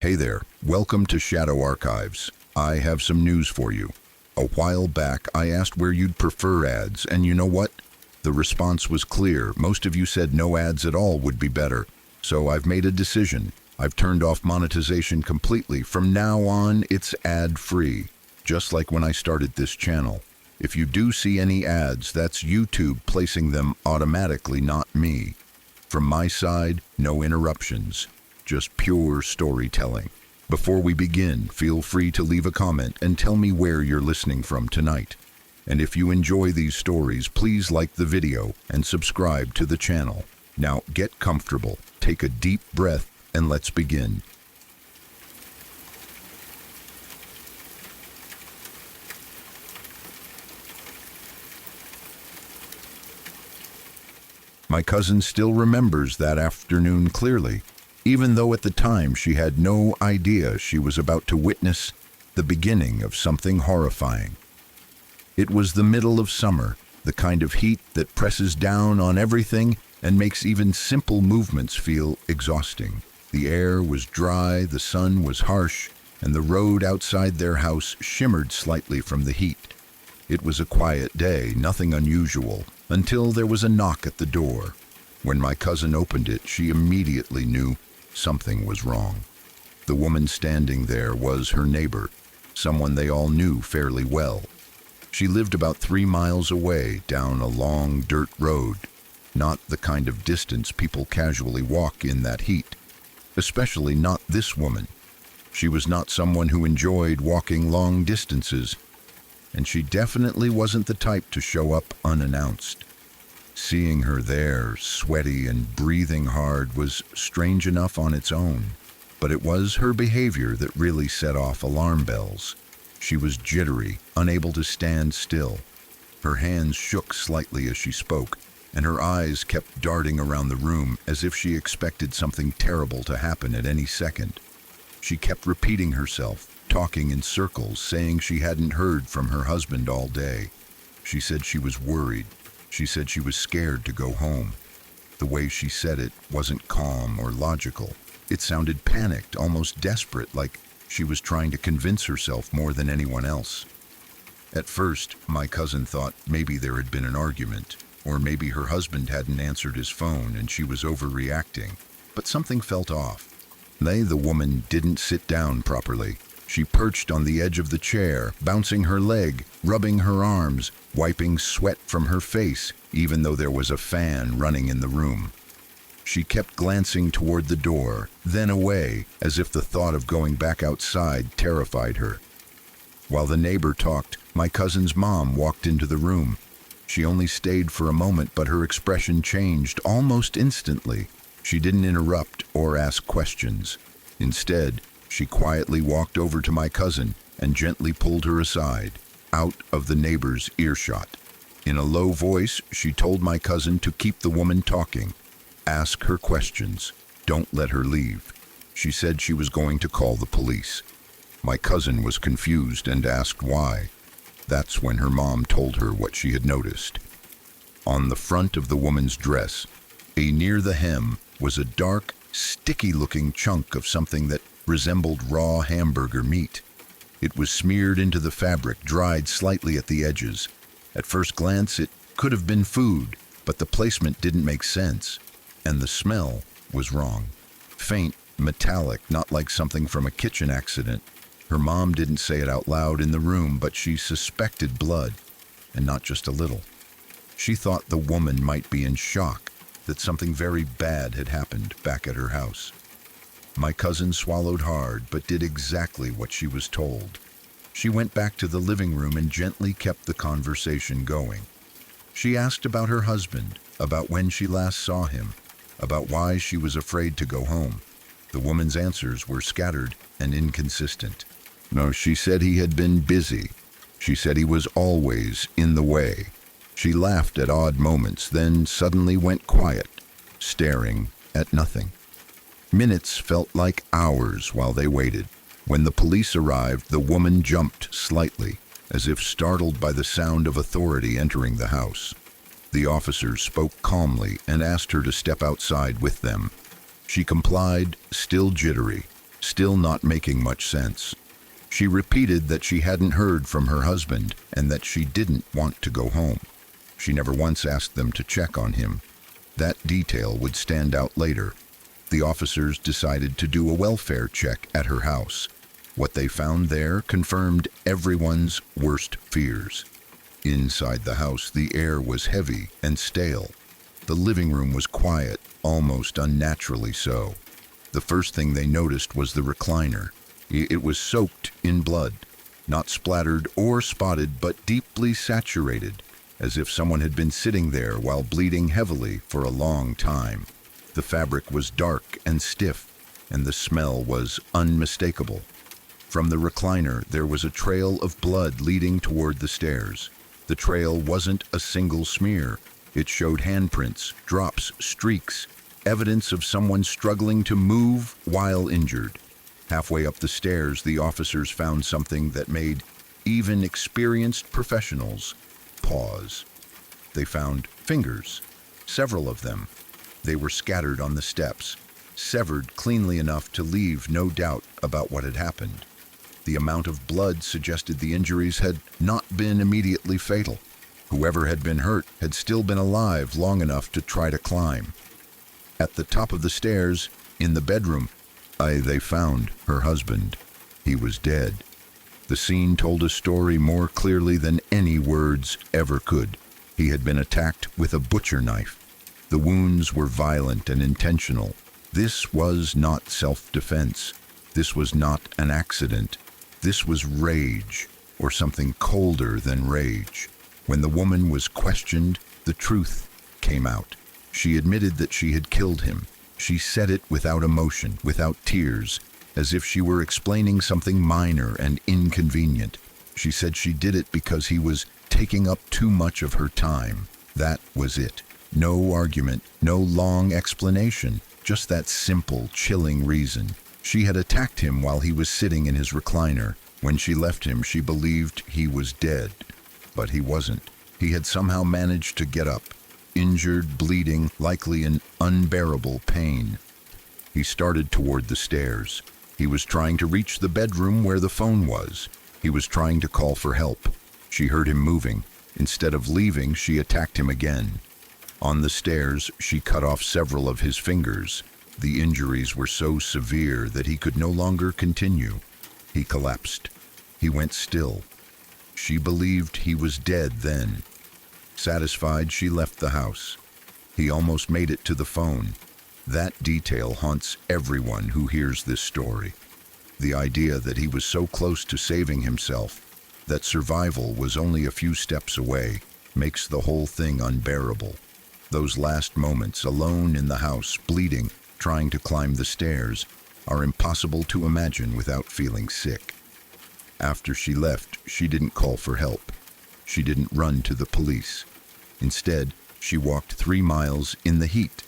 Hey there, welcome to Shadow Archives. I have some news for you. A while back, I asked where you'd prefer ads, and you know what? The response was clear. Most of you said no ads at all would be better. So I've made a decision. I've turned off monetization completely. From now on, it's ad-free, just like when I started this channel. If you do see any ads, that's YouTube placing them automatically, not me. From my side, no interruptions, just pure storytelling. Before we begin, feel free to leave a comment and tell me where you're listening from tonight. And if you enjoy these stories, please like the video and subscribe to the channel. Now get comfortable, take a deep breath, and let's begin. My cousin still remembers that afternoon clearly, even though at the time she had no idea she was about to witness the beginning of something horrifying. It was the middle of summer, the kind of heat that presses down on everything and makes even simple movements feel exhausting. The air was dry, the sun was harsh, and the road outside their house shimmered slightly from the heat. It was a quiet day, nothing unusual, until there was a knock at the door. When my cousin opened it, she immediately knew something was wrong. The woman standing there was her neighbor, someone they all knew fairly well. She lived about 3 miles away, down a long dirt road, not the kind of distance people casually walk in that heat, especially not this woman. She was not someone who enjoyed walking long distances, and she definitely wasn't the type to show up unannounced. Seeing her there, sweaty and breathing hard, was strange enough on its own, but it was her behavior that really set off alarm bells. She was jittery, unable to stand still. Her hands shook slightly as she spoke, and her eyes kept darting around the room as if she expected something terrible to happen at any second. She kept repeating herself, talking in circles, saying she hadn't heard from her husband all day. She said she was worried. She said she was scared to go home. The way she said it wasn't calm or logical. It sounded panicked, almost desperate, like she was trying to convince herself more than anyone else. At first, my cousin thought maybe there had been an argument, or maybe her husband hadn't answered his phone and she was overreacting. But something felt off. The woman didn't sit down properly. She perched on the edge of the chair, bouncing her leg, rubbing her arms, wiping sweat from her face, even though there was a fan running in the room. She kept glancing toward the door, then away, as if the thought of going back outside terrified her. While the neighbor talked, my cousin's mom walked into the room. She only stayed for a moment, but her expression changed almost instantly. She didn't interrupt or ask questions. Instead, she quietly walked over to my cousin and gently pulled her aside, out of the neighbor's earshot. In a low voice, she told my cousin to keep the woman talking. Ask her questions. Don't let her leave. She said she was going to call the police. My cousin was confused and asked why. That's when her mom told her what she had noticed. On the front of the woman's dress, near the hem, was a dark, sticky-looking chunk of something that resembled raw hamburger meat. It was smeared into the fabric, dried slightly at the edges. At first glance, it could have been food, but the placement didn't make sense, and the smell was wrong. Faint, metallic, not like something from a kitchen accident. Her mom didn't say it out loud in the room, but she suspected blood, and not just a little. She thought the woman might be in shock, that something very bad had happened back at her house. My cousin swallowed hard, but did exactly what she was told. She went back to the living room and gently kept the conversation going. She asked about her husband, about when she last saw him, about why she was afraid to go home. The woman's answers were scattered and inconsistent. No, she said he had been busy. She said he was always in the way. She laughed at odd moments, then suddenly went quiet, staring at nothing. Minutes felt like hours while they waited. When the police arrived, the woman jumped slightly, as if startled by the sound of authority entering the house. The officers spoke calmly and asked her to step outside with them. She complied, still jittery. still not making much sense. She repeated that she hadn't heard from her husband and that she didn't want to go home. She never once asked them to check on him. That detail would stand out later. The officers decided to do a welfare check at her house. What they found there confirmed everyone's worst fears. Inside the house, the air was heavy and stale. The living room was quiet, almost unnaturally so. The first thing they noticed was the recliner. It was soaked in blood, not splattered or spotted, but deeply saturated, as if someone had been sitting there while bleeding heavily for a long time. The fabric was dark and stiff, and the smell was unmistakable. From the recliner, there was a trail of blood leading toward the stairs. The trail wasn't a single smear. It showed handprints, drops, streaks, evidence of someone struggling to move while injured. Halfway up the stairs, the officers found something that made even experienced professionals pause. They found fingers, several of them. They were scattered on the steps, severed cleanly enough to leave no doubt about what had happened. The amount of blood suggested the injuries had not been immediately fatal. Whoever had been hurt had still been alive long enough to try to climb. At the top of the stairs, in the bedroom, they found her husband. He was dead. The scene told a story more clearly than any words ever could. He had been attacked with a butcher knife. The wounds were violent and intentional. This was not self-defense. This was not an accident. This was rage, or something colder than rage. When the woman was questioned, the truth came out. She admitted that she had killed him. She said it without emotion, without tears, as if she were explaining something minor and inconvenient. She said she did it because he was taking up too much of her time. That was it. No argument, no long explanation, just that simple, chilling reason. She had attacked him while he was sitting in his recliner. When she left him, she believed he was dead. But he wasn't. He had somehow managed to get up, injured, bleeding, likely in unbearable pain. He started toward the stairs. He was trying to reach the bedroom where the phone was. He was trying to call for help. She heard him moving. Instead of leaving, she attacked him again. On the stairs, she cut off several of his fingers. The injuries were so severe that he could no longer continue. He collapsed. He went still. She believed he was dead then. Satisfied, she left the house. He almost made it to the phone. That detail haunts everyone who hears this story. The idea that he was so close to saving himself, that survival was only a few steps away, makes the whole thing unbearable. Those last moments, alone in the house, bleeding, trying to climb the stairs, are impossible to imagine without feeling sick. After she left, she didn't call for help. She didn't run to the police. Instead, she walked 3 miles in the heat,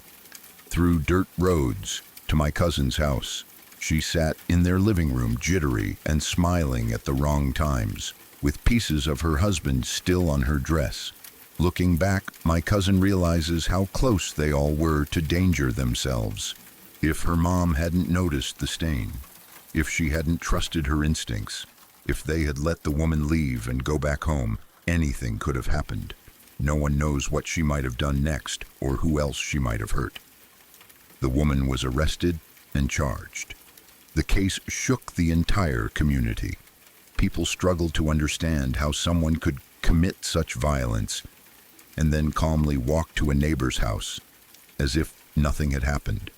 through dirt roads, to my cousin's house. She sat in their living room, jittery and smiling at the wrong times, with pieces of her husband still on her dress. Looking back, my cousin realizes how close they all were to danger themselves. If her mom hadn't noticed the stain, if she hadn't trusted her instincts, if they had let the woman leave and go back home, anything could have happened. No one knows what she might have done next or who else she might have hurt. The woman was arrested and charged. The case shook the entire community. People struggled to understand how someone could commit such violence and then calmly walk to a neighbor's house as if nothing had happened.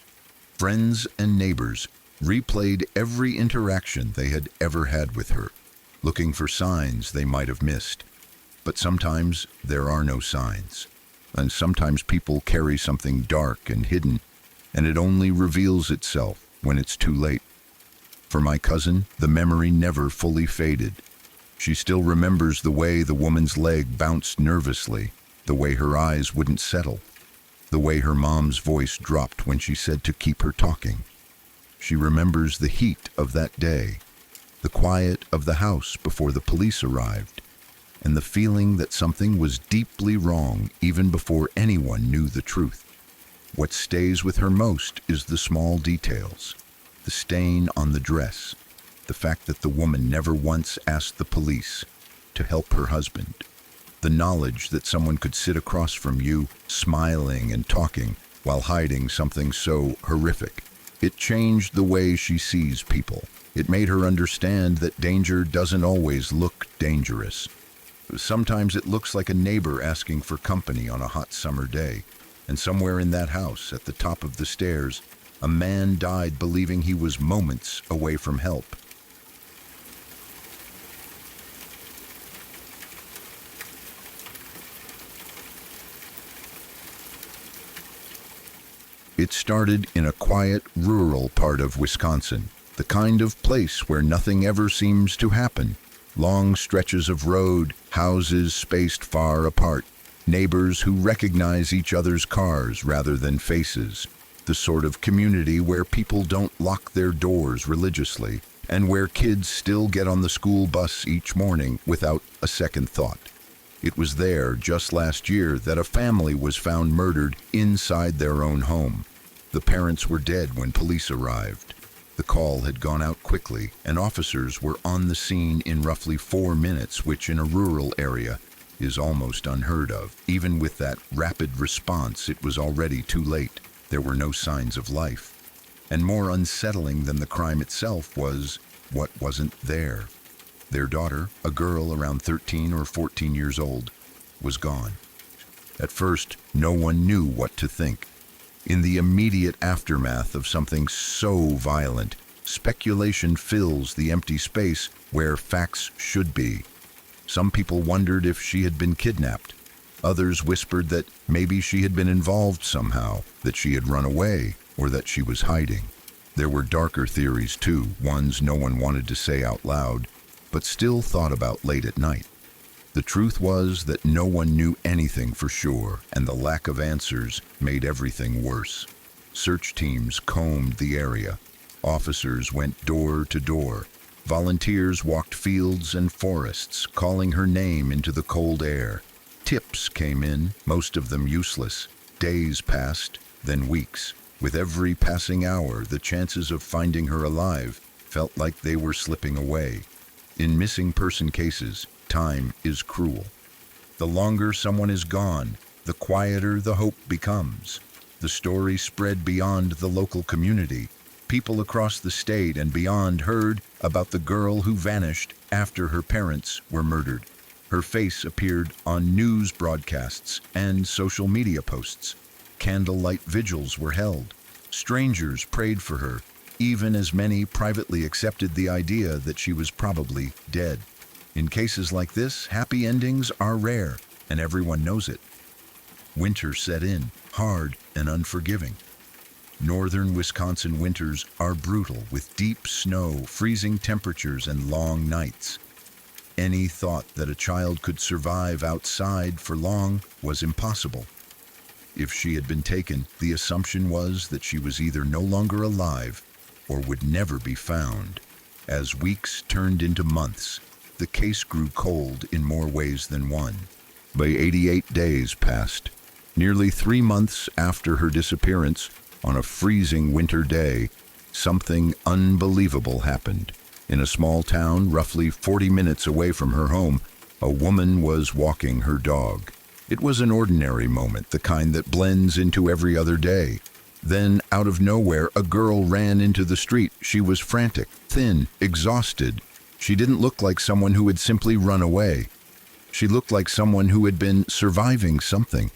Friends and neighbors replayed every interaction they had ever had with her, looking for signs they might have missed. But sometimes there are no signs, and sometimes people carry something dark and hidden, and it only reveals itself when it's too late. For my cousin, the memory never fully faded. She still remembers the way the woman's leg bounced nervously, the way her eyes wouldn't settle, the way her mom's voice dropped when she said to keep her talking. She remembers the heat of that day, the quiet of the house before the police arrived, and the feeling that something was deeply wrong even before anyone knew the truth. What stays with her most is the small details, The stain on the dress, the fact that the woman never once asked the police to help her husband, the knowledge that someone could sit across from you, smiling and talking, while hiding something so horrific. It changed the way she sees people. It made her understand that danger doesn't always look dangerous. Sometimes it looks like a neighbor asking for company on a hot summer day. And somewhere in that house, at the top of the stairs, a man died believing he was moments away from help. It started in a quiet, rural part of Wisconsin, the kind of place where nothing ever seems to happen. Long stretches of road, houses spaced far apart, neighbors who recognize each other's cars rather than faces. The sort of community where people don't lock their doors religiously, and where kids still get on the school bus each morning without a second thought. It was there just last year that a family was found murdered inside their own home. The parents were dead when police arrived. The call had gone out quickly, and officers were on the scene in roughly 4 minutes, which in a rural area is almost unheard of. Even with that rapid response, it was already too late. There were no signs of life. And more unsettling than the crime itself was what wasn't there. Their daughter, a girl around 13 or 14 years old, was gone. At first, no one knew what to think. In the immediate aftermath of something so violent, speculation fills the empty space where facts should be. Some people wondered if she had been kidnapped. Others whispered that maybe she had been involved somehow, that she had run away, or that she was hiding. There were darker theories too, ones no one wanted to say out loud, but still thought about late at night. The truth was that no one knew anything for sure, and the lack of answers made everything worse. Search teams combed the area. Officers went door to door. Volunteers walked fields and forests, calling her name into the cold air. Tips came in, most of them useless. Days passed, then weeks. With every passing hour, the chances of finding her alive felt like they were slipping away. In missing person cases, time is cruel. The longer someone is gone, the quieter the hope becomes. The story spread beyond the local community. People across the state and beyond heard about the girl who vanished after her parents were murdered. Her face appeared on news broadcasts and social media posts. Candlelight vigils were held. Strangers prayed for her, even as many privately accepted the idea that she was probably dead. In cases like this, happy endings are rare, and everyone knows it. Winter set in, hard and unforgiving. Northern Wisconsin winters are brutal, with deep snow, freezing temperatures, and long nights. Any thought that a child could survive outside for long was impossible. If she had been taken, the assumption was that she was either no longer alive or would never be found. As weeks turned into months, the case grew cold in more ways than one. By 88 days passed, nearly 3 months after her disappearance, on a freezing winter day, something unbelievable happened. In a small town roughly 40 minutes away from her home, a woman was walking her dog. It was an ordinary moment, the kind that blends into every other day. Then, out of nowhere, a girl ran into the street. She was frantic, thin, exhausted. She didn't look like someone who had simply run away. She looked like someone who had been surviving something.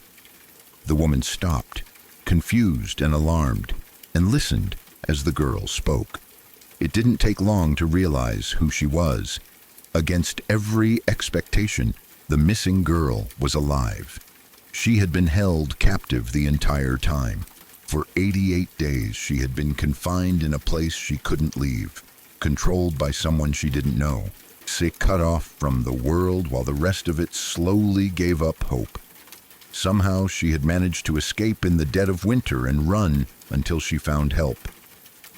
The woman stopped, confused and alarmed, and listened as the girl spoke. It didn't take long to realize who she was. Against every expectation, the missing girl was alive. She had been held captive the entire time. For 88 days, she had been confined in a place she couldn't leave, controlled by someone she didn't know, cut off from the world while the rest of it slowly gave up hope. Somehow she had managed to escape in the dead of winter and run until she found help.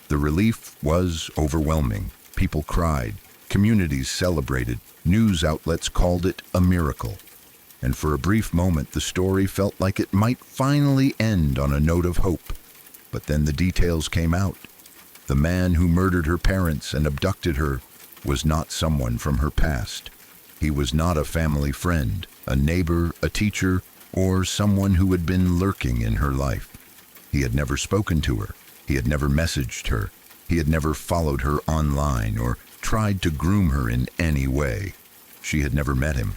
The relief was overwhelming. People cried, communities celebrated, news outlets called it a miracle. And for a brief moment, the story felt like it might finally end on a note of hope. But then the details came out. The man who murdered her parents and abducted her was not someone from her past. He was not a family friend, a neighbor, a teacher, or someone who had been lurking in her life. He had never spoken to her. He had never messaged her. He had never followed her online or tried to groom her in any way. She had never met him.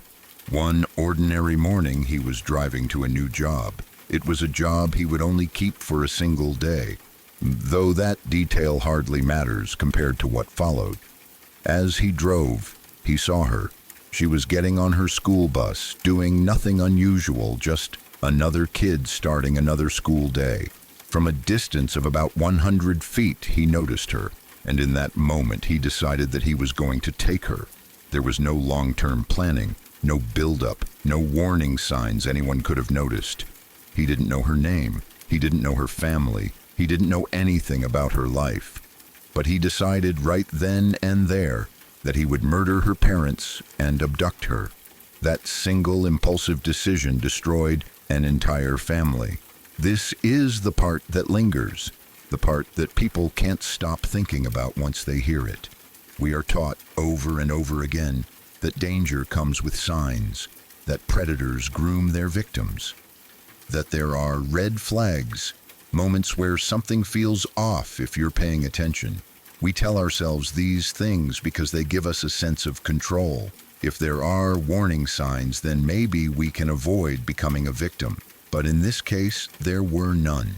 One ordinary morning, he was driving to a new job. It was a job he would only keep for a single day, though that detail hardly matters compared to what followed. As he drove, he saw her. She was getting on her school bus, doing nothing unusual, just another kid starting another school day. From a distance of about 100 feet, he noticed her, and in that moment he decided that he was going to take her. There was no long-term planning, no build-up, no warning signs anyone could have noticed. He didn't know her name. He didn't know her family. He didn't know anything about her life. But he decided right then and there that he would murder her parents and abduct her. That single impulsive decision destroyed an entire family. This is the part that lingers, the part that people can't stop thinking about once they hear it. We are taught over and over again that danger comes with signs, that predators groom their victims, that there are red flags, moments where something feels off if you're paying attention. We tell ourselves these things because they give us a sense of control. If there are warning signs, then maybe we can avoid becoming a victim. But in this case, there were none.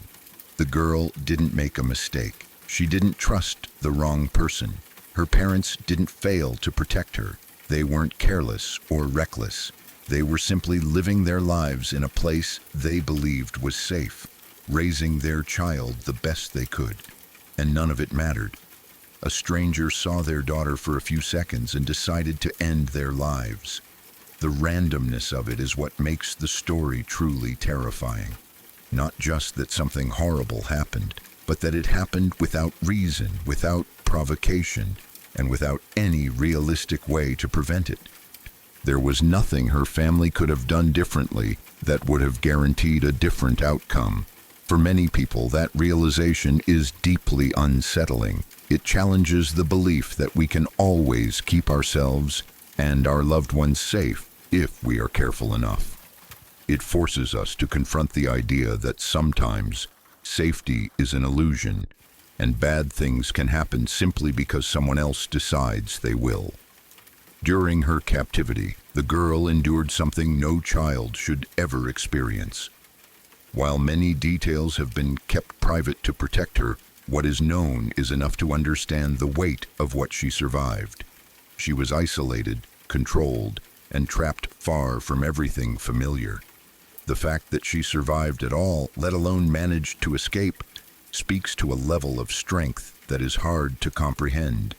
The girl didn't make a mistake. She didn't trust the wrong person. Her parents didn't fail to protect her. They weren't careless or reckless. They were simply living their lives in a place they believed was safe, raising their child the best they could. And none of it mattered. A stranger saw their daughter for a few seconds and decided to end their lives. The randomness of it is what makes the story truly terrifying. Not just that something horrible happened, but that it happened without reason, without provocation, and without any realistic way to prevent it. There was nothing her family could have done differently that would have guaranteed a different outcome. For many people, that realization is deeply unsettling. It challenges the belief that we can always keep ourselves and our loved ones safe if we are careful enough. It forces us to confront the idea that sometimes safety is an illusion, and bad things can happen simply because someone else decides they will. During her captivity, the girl endured something no child should ever experience. While many details have been kept private to protect her, what is known is enough to understand the weight of what she survived. She was isolated, controlled, and trapped far from everything familiar. The fact that she survived at all, let alone managed to escape, speaks to a level of strength that is hard to comprehend.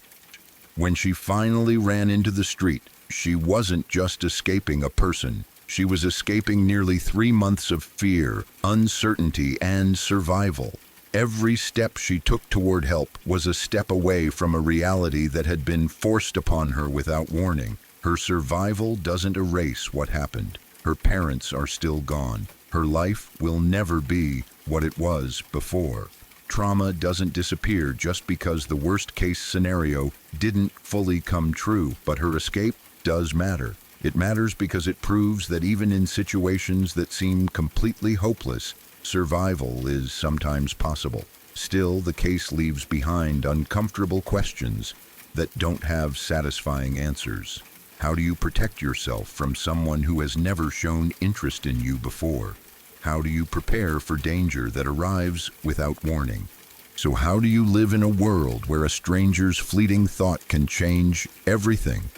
When she finally ran into the street, she wasn't just escaping a person. She was escaping nearly 3 months of fear, uncertainty, and survival. Every step she took toward help was a step away from a reality that had been forced upon her without warning. Her survival doesn't erase what happened. Her parents are still gone. Her life will never be what it was before. Trauma doesn't disappear just because the worst-case scenario didn't fully come true, but her escape does matter. It matters because it proves that even in situations that seem completely hopeless, survival is sometimes possible. Still, the case leaves behind uncomfortable questions that don't have satisfying answers. How do you protect yourself from someone who has never shown interest in you before? How do you prepare for danger that arrives without warning? So how do you live in a world where a stranger's fleeting thought can change everything?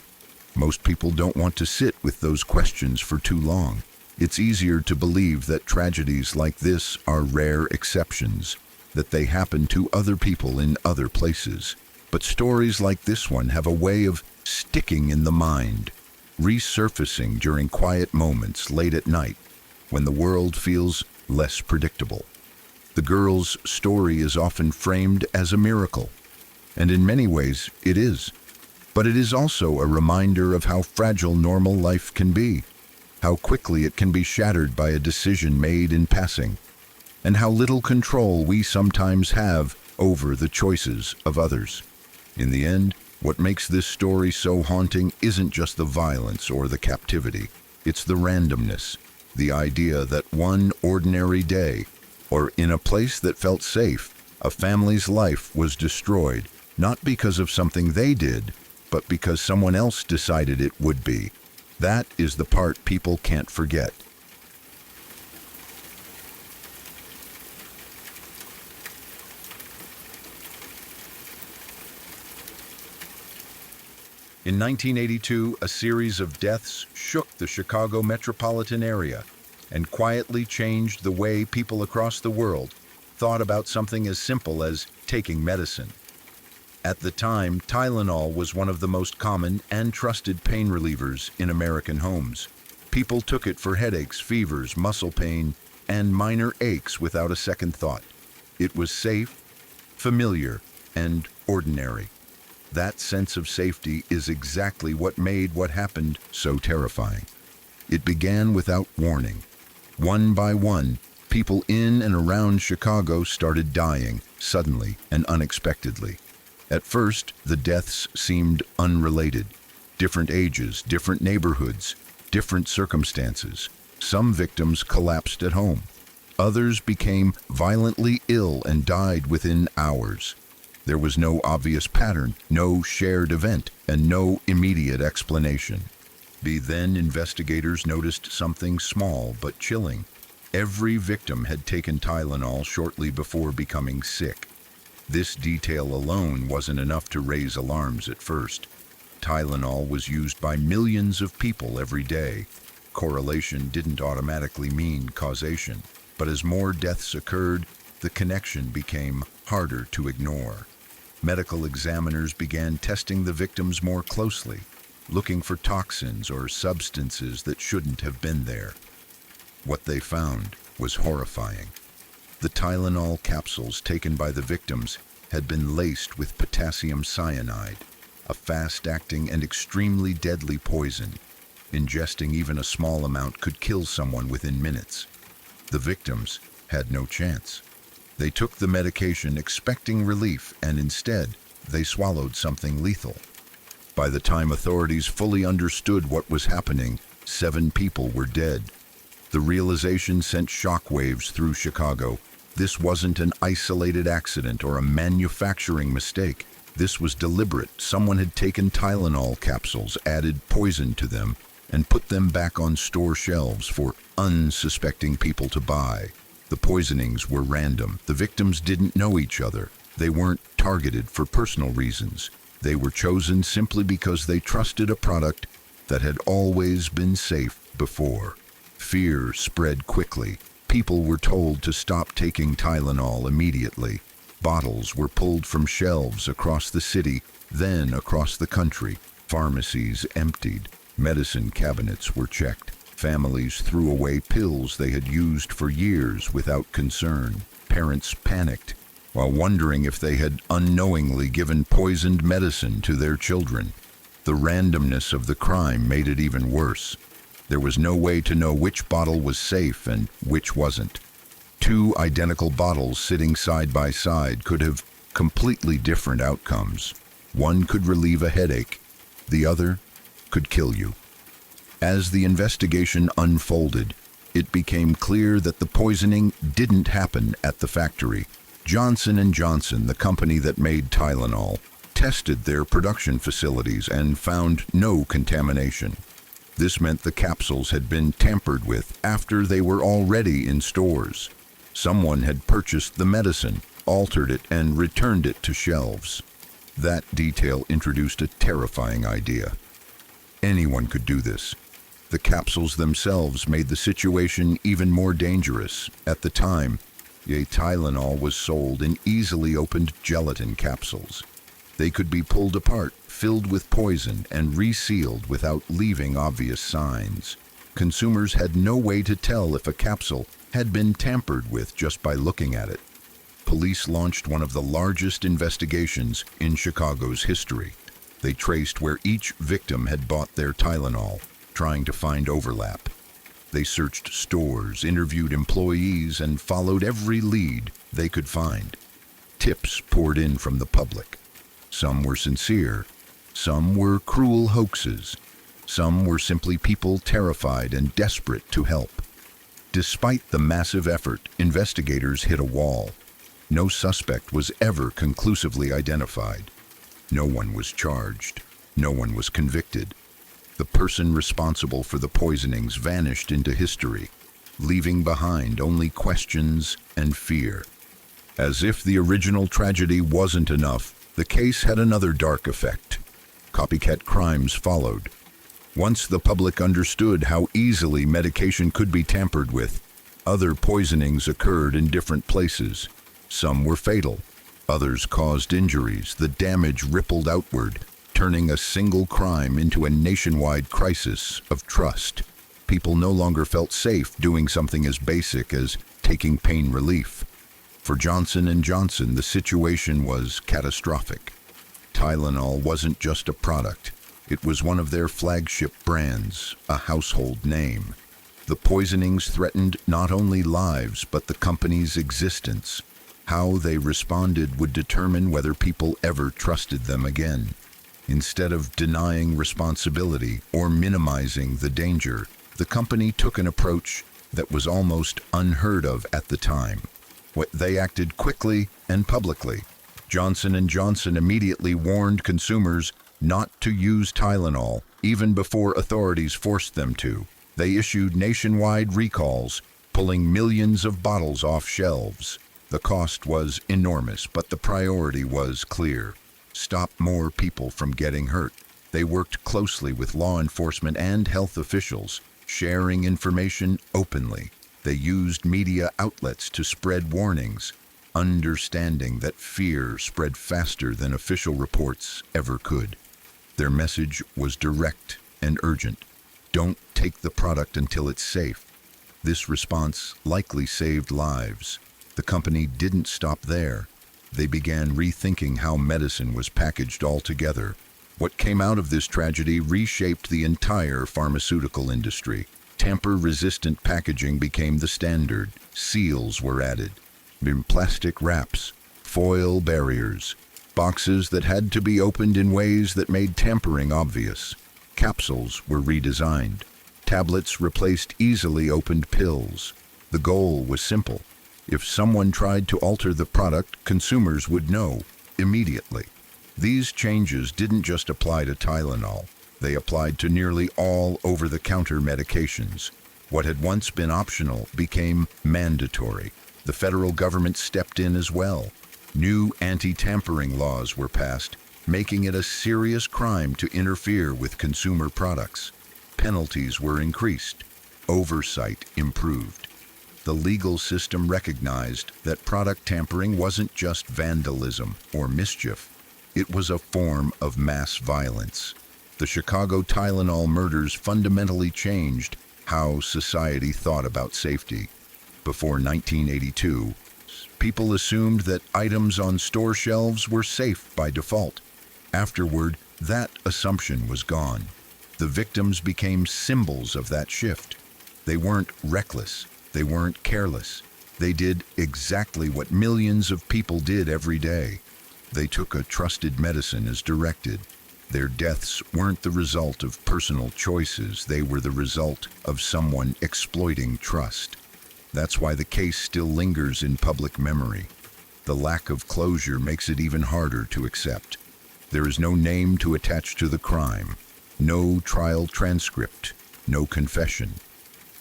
Most people don't want to sit with those questions for too long. It's easier to believe that tragedies like this are rare exceptions, that they happen to other people in other places. But stories like this one have a way of sticking in the mind, resurfacing during quiet moments late at night when the world feels less predictable. The girl's story is often framed as a miracle, and in many ways it is. But it is also a reminder of how fragile normal life can be, how quickly it can be shattered by a decision made in passing, and how little control we sometimes have over the choices of others. In the end, what makes this story so haunting isn't just the violence or the captivity. It's the randomness, the idea that one ordinary day, or in a place that felt safe, a family's life was destroyed, not because of something they did, but because someone else decided it would be. That is the part people can't forget. In 1982, a series of deaths shook the Chicago metropolitan area and quietly changed the way people across the world thought about something as simple as taking medicine. At the time, Tylenol was one of the most common and trusted pain relievers in American homes. People took it for headaches, fevers, muscle pain, and minor aches without a second thought. It was safe, familiar, and ordinary. That sense of safety is exactly what made what happened so terrifying. It began without warning. One by one, people in and around Chicago started dying, suddenly and unexpectedly. At first, the deaths seemed unrelated. Different ages, different neighborhoods, different circumstances. Some victims collapsed at home. Others became violently ill and died within hours. There was no obvious pattern, no shared event, and no immediate explanation. Then investigators noticed something small but chilling. Every victim had taken Tylenol shortly before becoming sick. This detail alone wasn't enough to raise alarms at first. Tylenol was used by millions of people every day. Correlation didn't automatically mean causation, but as more deaths occurred, the connection became harder to ignore. Medical examiners began testing the victims more closely, looking for toxins or substances that shouldn't have been there. What they found was horrifying. The Tylenol capsules taken by the victims had been laced with potassium cyanide, a fast-acting and extremely deadly poison. Ingesting even a small amount could kill someone within minutes. The victims had no chance. They took the medication expecting relief, and instead, they swallowed something lethal. By the time authorities fully understood what was happening, 7 people were dead. The realization sent shockwaves through Chicago. This wasn't an isolated accident or a manufacturing mistake. This was deliberate. Someone had taken Tylenol capsules, added poison to them, and put them back on store shelves for unsuspecting people to buy. The poisonings were random. The victims didn't know each other. They weren't targeted for personal reasons. They were chosen simply because they trusted a product that had always been safe before. Fear spread quickly. People were told to stop taking Tylenol immediately. Bottles were pulled from shelves across the city, then across the country. Pharmacies emptied. Medicine cabinets were checked. Families threw away pills they had used for years without concern. Parents panicked while wondering if they had unknowingly given poisoned medicine to their children. The randomness of the crime made it even worse. There was no way to know which bottle was safe and which wasn't. 2 identical bottles sitting side by side could have completely different outcomes. One could relieve a headache, the other could kill you. As the investigation unfolded, it became clear that the poisoning didn't happen at the factory. Johnson & Johnson, the company that made Tylenol, tested their production facilities and found no contamination. This meant the capsules had been tampered with after they were already in stores. Someone had purchased the medicine, altered it, and returned it to shelves. That detail introduced a terrifying idea. Anyone could do this. The capsules themselves made the situation even more dangerous. At the time, Tylenol was sold in easily opened gelatin capsules. They could be pulled apart, filled with poison, and resealed without leaving obvious signs. Consumers had no way to tell if a capsule had been tampered with just by looking at it. Police launched one of the largest investigations in Chicago's history. They traced where each victim had bought their Tylenol, trying to find overlap. They searched stores, interviewed employees, and followed every lead they could find. Tips poured in from the public. Some were sincere, some were cruel hoaxes, some were simply people terrified and desperate to help. Despite the massive effort, investigators hit a wall. No suspect was ever conclusively identified. No one was charged. No one was convicted. The person responsible for the poisonings vanished into history, leaving behind only questions and fear. As if the original tragedy wasn't enough, the case had another dark effect. Copycat crimes followed. Once the public understood how easily medication could be tampered with, other poisonings occurred in different places. Some were fatal. Others caused injuries. The damage rippled outward, turning a single crime into a nationwide crisis of trust. People no longer felt safe doing something as basic as taking pain relief. For Johnson & Johnson, the situation was catastrophic. Tylenol wasn't just a product. It was one of their flagship brands, a household name. The poisonings threatened not only lives, but the company's existence. How they responded would determine whether people ever trusted them again. Instead of denying responsibility or minimizing the danger, the company took an approach that was almost unheard of at the time. They acted quickly and publicly. Johnson & Johnson immediately warned consumers not to use Tylenol, even before authorities forced them to. They issued nationwide recalls, pulling millions of bottles off shelves. The cost was enormous, but the priority was clear: stop more people from getting hurt. They worked closely with law enforcement and health officials, sharing information openly. They used media outlets to spread warnings, understanding that fear spread faster than official reports ever could. Their message was direct and urgent. Don't take the product until it's safe. This response likely saved lives. The company didn't stop there. They began rethinking how medicine was packaged altogether. What came out of this tragedy reshaped the entire pharmaceutical industry. Tamper-resistant packaging became the standard. Seals were added. In plastic wraps, foil barriers, boxes that had to be opened in ways that made tampering obvious. Capsules were redesigned. Tablets replaced easily opened pills. The goal was simple. If someone tried to alter the product, consumers would know immediately. These changes didn't just apply to Tylenol. They applied to nearly all over-the-counter medications. What had once been optional became mandatory. The federal government stepped in as well. New anti-tampering laws were passed, making it a serious crime to interfere with consumer products. Penalties were increased. Oversight improved. The legal system recognized that product tampering wasn't just vandalism or mischief. It was a form of mass violence. The Chicago Tylenol murders fundamentally changed how society thought about safety. Before 1982, people assumed that items on store shelves were safe by default. Afterward, that assumption was gone. The victims became symbols of that shift. They weren't reckless. They weren't careless. They did exactly what millions of people did every day. They took a trusted medicine as directed. Their deaths weren't the result of personal choices. They were the result of someone exploiting trust. That's why the case still lingers in public memory. The lack of closure makes it even harder to accept. There is no name to attach to the crime, no trial transcript, no confession.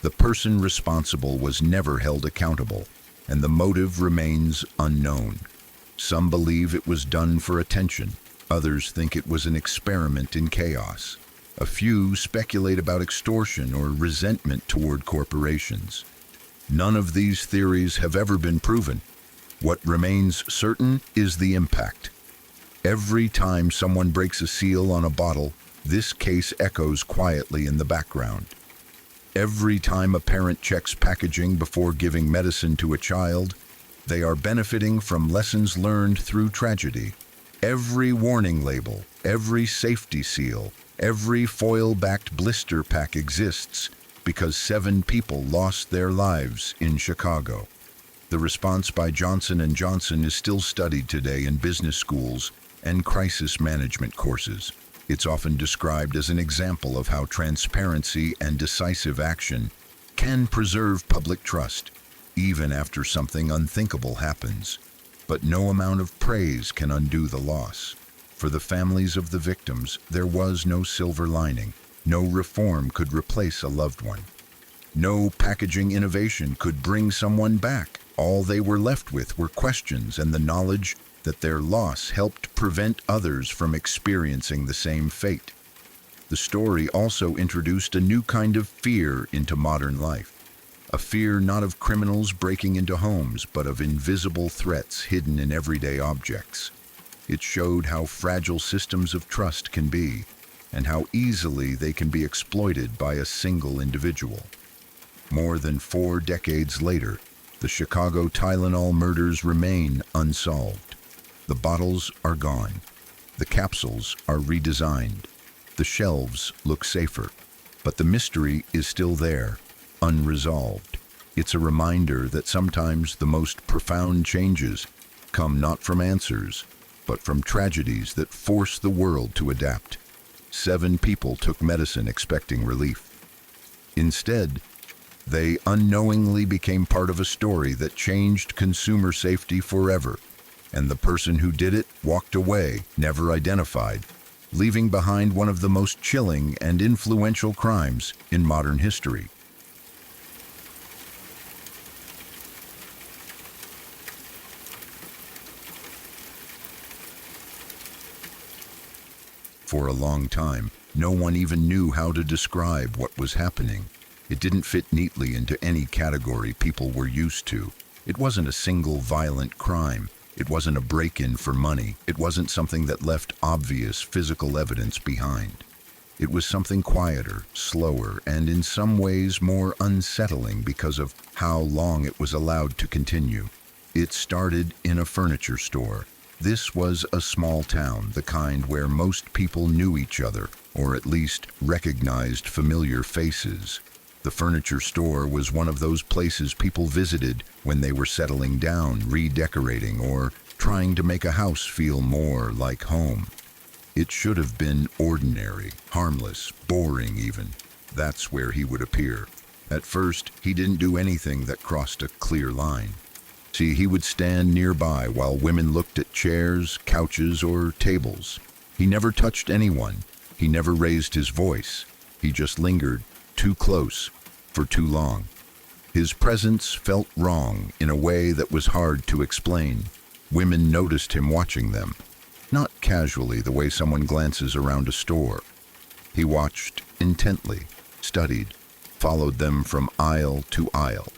The person responsible was never held accountable, and the motive remains unknown. Some believe it was done for attention. Others think it was an experiment in chaos. A few speculate about extortion or resentment toward corporations. None of these theories have ever been proven. What remains certain is the impact. Every time someone breaks a seal on a bottle, this case echoes quietly in the background. Every time a parent checks packaging before giving medicine to a child, they are benefiting from lessons learned through tragedy. Every warning label, every safety seal, every foil-backed blister pack exists because 7 people lost their lives in Chicago. The response by Johnson & Johnson is still studied today in business schools and crisis management courses. It's often described as an example of how transparency and decisive action can preserve public trust, even after something unthinkable happens. But no amount of praise can undo the loss. For the families of the victims, there was no silver lining. No reform could replace a loved one. No packaging innovation could bring someone back. All they were left with were questions and the knowledge that their loss helped prevent others from experiencing the same fate. The story also introduced a new kind of fear into modern life. A fear not of criminals breaking into homes, but of invisible threats hidden in everyday objects. It showed how fragile systems of trust can be, and how easily they can be exploited by a single individual. More than 4 decades later, the Chicago Tylenol murders remain unsolved. The bottles are gone. The capsules are redesigned. The shelves look safer. But the mystery is still there, unresolved. It's a reminder that sometimes the most profound changes come not from answers, but from tragedies that force the world to adapt. 7 people took medicine expecting relief. Instead, they unknowingly became part of a story that changed consumer safety forever, and the person who did it walked away, never identified, leaving behind one of the most chilling and influential crimes in modern history. For a long time, no one even knew how to describe what was happening. It didn't fit neatly into any category people were used to. It wasn't a single violent crime. It wasn't a break-in for money. It wasn't something that left obvious physical evidence behind. It was something quieter, slower, and in some ways more unsettling because of how long it was allowed to continue. It started in a furniture store. This was a small town, the kind where most people knew each other, or at least recognized familiar faces. The furniture store was one of those places people visited when they were settling down, redecorating, or trying to make a house feel more like home. It should have been ordinary, harmless, boring even. That's where he would appear. At first, he didn't do anything that crossed a clear line. See, he would stand nearby while women looked at chairs, couches, or tables. He never touched anyone. He never raised his voice. He just lingered too close for too long. His presence felt wrong in a way that was hard to explain. Women noticed him watching them, not casually the way someone glances around a store. He watched intently, studied, followed them from aisle to aisle.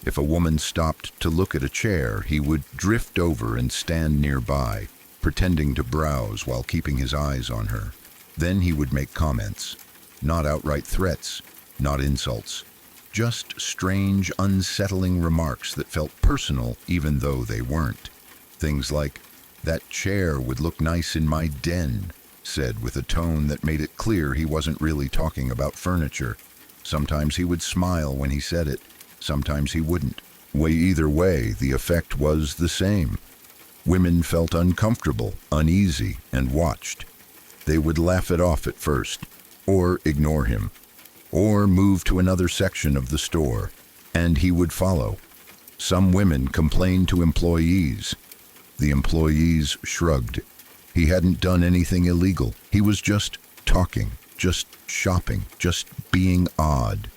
If a woman stopped to look at a chair, he would drift over and stand nearby, pretending to browse while keeping his eyes on her. Then he would make comments, not outright threats, not insults, just strange, unsettling remarks that felt personal even though they weren't. Things like, "That chair would look nice in my den," said with a tone that made it clear he wasn't really talking about furniture. Sometimes he would smile when he said it, sometimes he wouldn't. Either way, the effect was the same. Women felt uncomfortable, uneasy, and watched. They would laugh it off at first, or ignore him, or move to another section of the store, and he would follow. Some women complained to employees. The employees shrugged. He hadn't done anything illegal. He was just talking, just shopping, just being odd.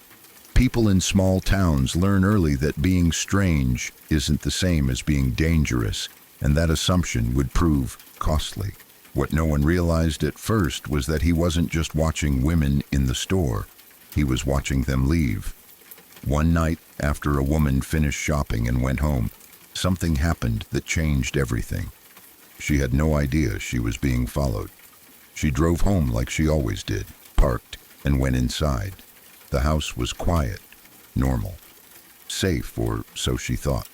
People in small towns learn early that being strange isn't the same as being dangerous, and that assumption would prove costly. What no one realized at first was that he wasn't just watching women in the store. He was watching them leave. One night, after a woman finished shopping and went home, something happened that changed everything. She had no idea she was being followed. She drove home like she always did, parked, and went inside. The house was quiet, normal, safe, or so she thought.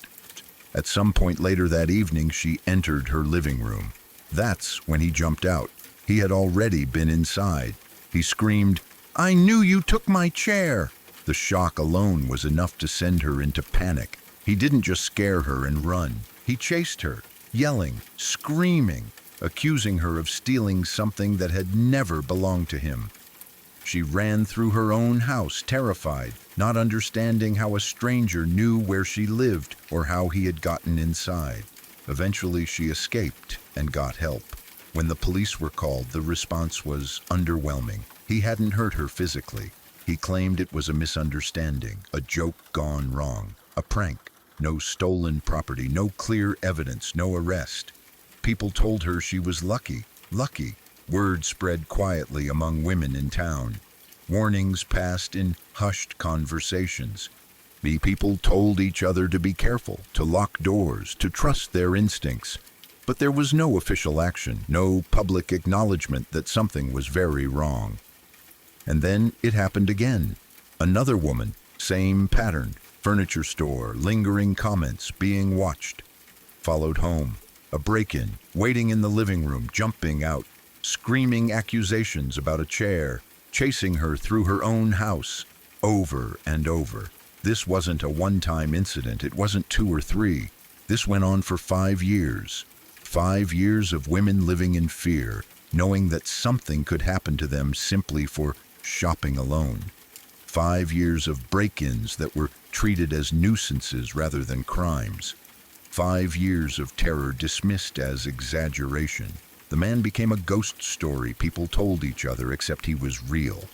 At some point later that evening, she entered her living room. That's when he jumped out. He had already been inside. He screamed, "I knew you took my chair!" The shock alone was enough to send her into panic. He didn't just scare her and run. He chased her, yelling, screaming, accusing her of stealing something that had never belonged to him. She ran through her own house, terrified, not understanding how a stranger knew where she lived or how he had gotten inside. Eventually, she escaped and got help. When the police were called, the response was underwhelming. He hadn't hurt her physically. He claimed it was a misunderstanding, a joke gone wrong, a prank. No stolen property, no clear evidence, no arrest. People told her she was lucky. Word spread quietly among women in town. Warnings passed in hushed conversations. The people told each other to be careful, to lock doors, to trust their instincts. But there was no official action, no public acknowledgement that something was very wrong. And then it happened again. Another woman, same pattern, furniture store, lingering comments, being watched. Followed home, a break-in, waiting in the living room, jumping out, screaming accusations about a chair, chasing her through her own house, over and over. This wasn't a one-time incident, it wasn't 2 or 3. This went on for 5 years. 5 years of women living in fear, knowing that something could happen to them simply for shopping alone. 5 years of break-ins that were treated as nuisances rather than crimes. 5 years of terror dismissed as exaggeration. The man became a ghost story people told each other, except he was real.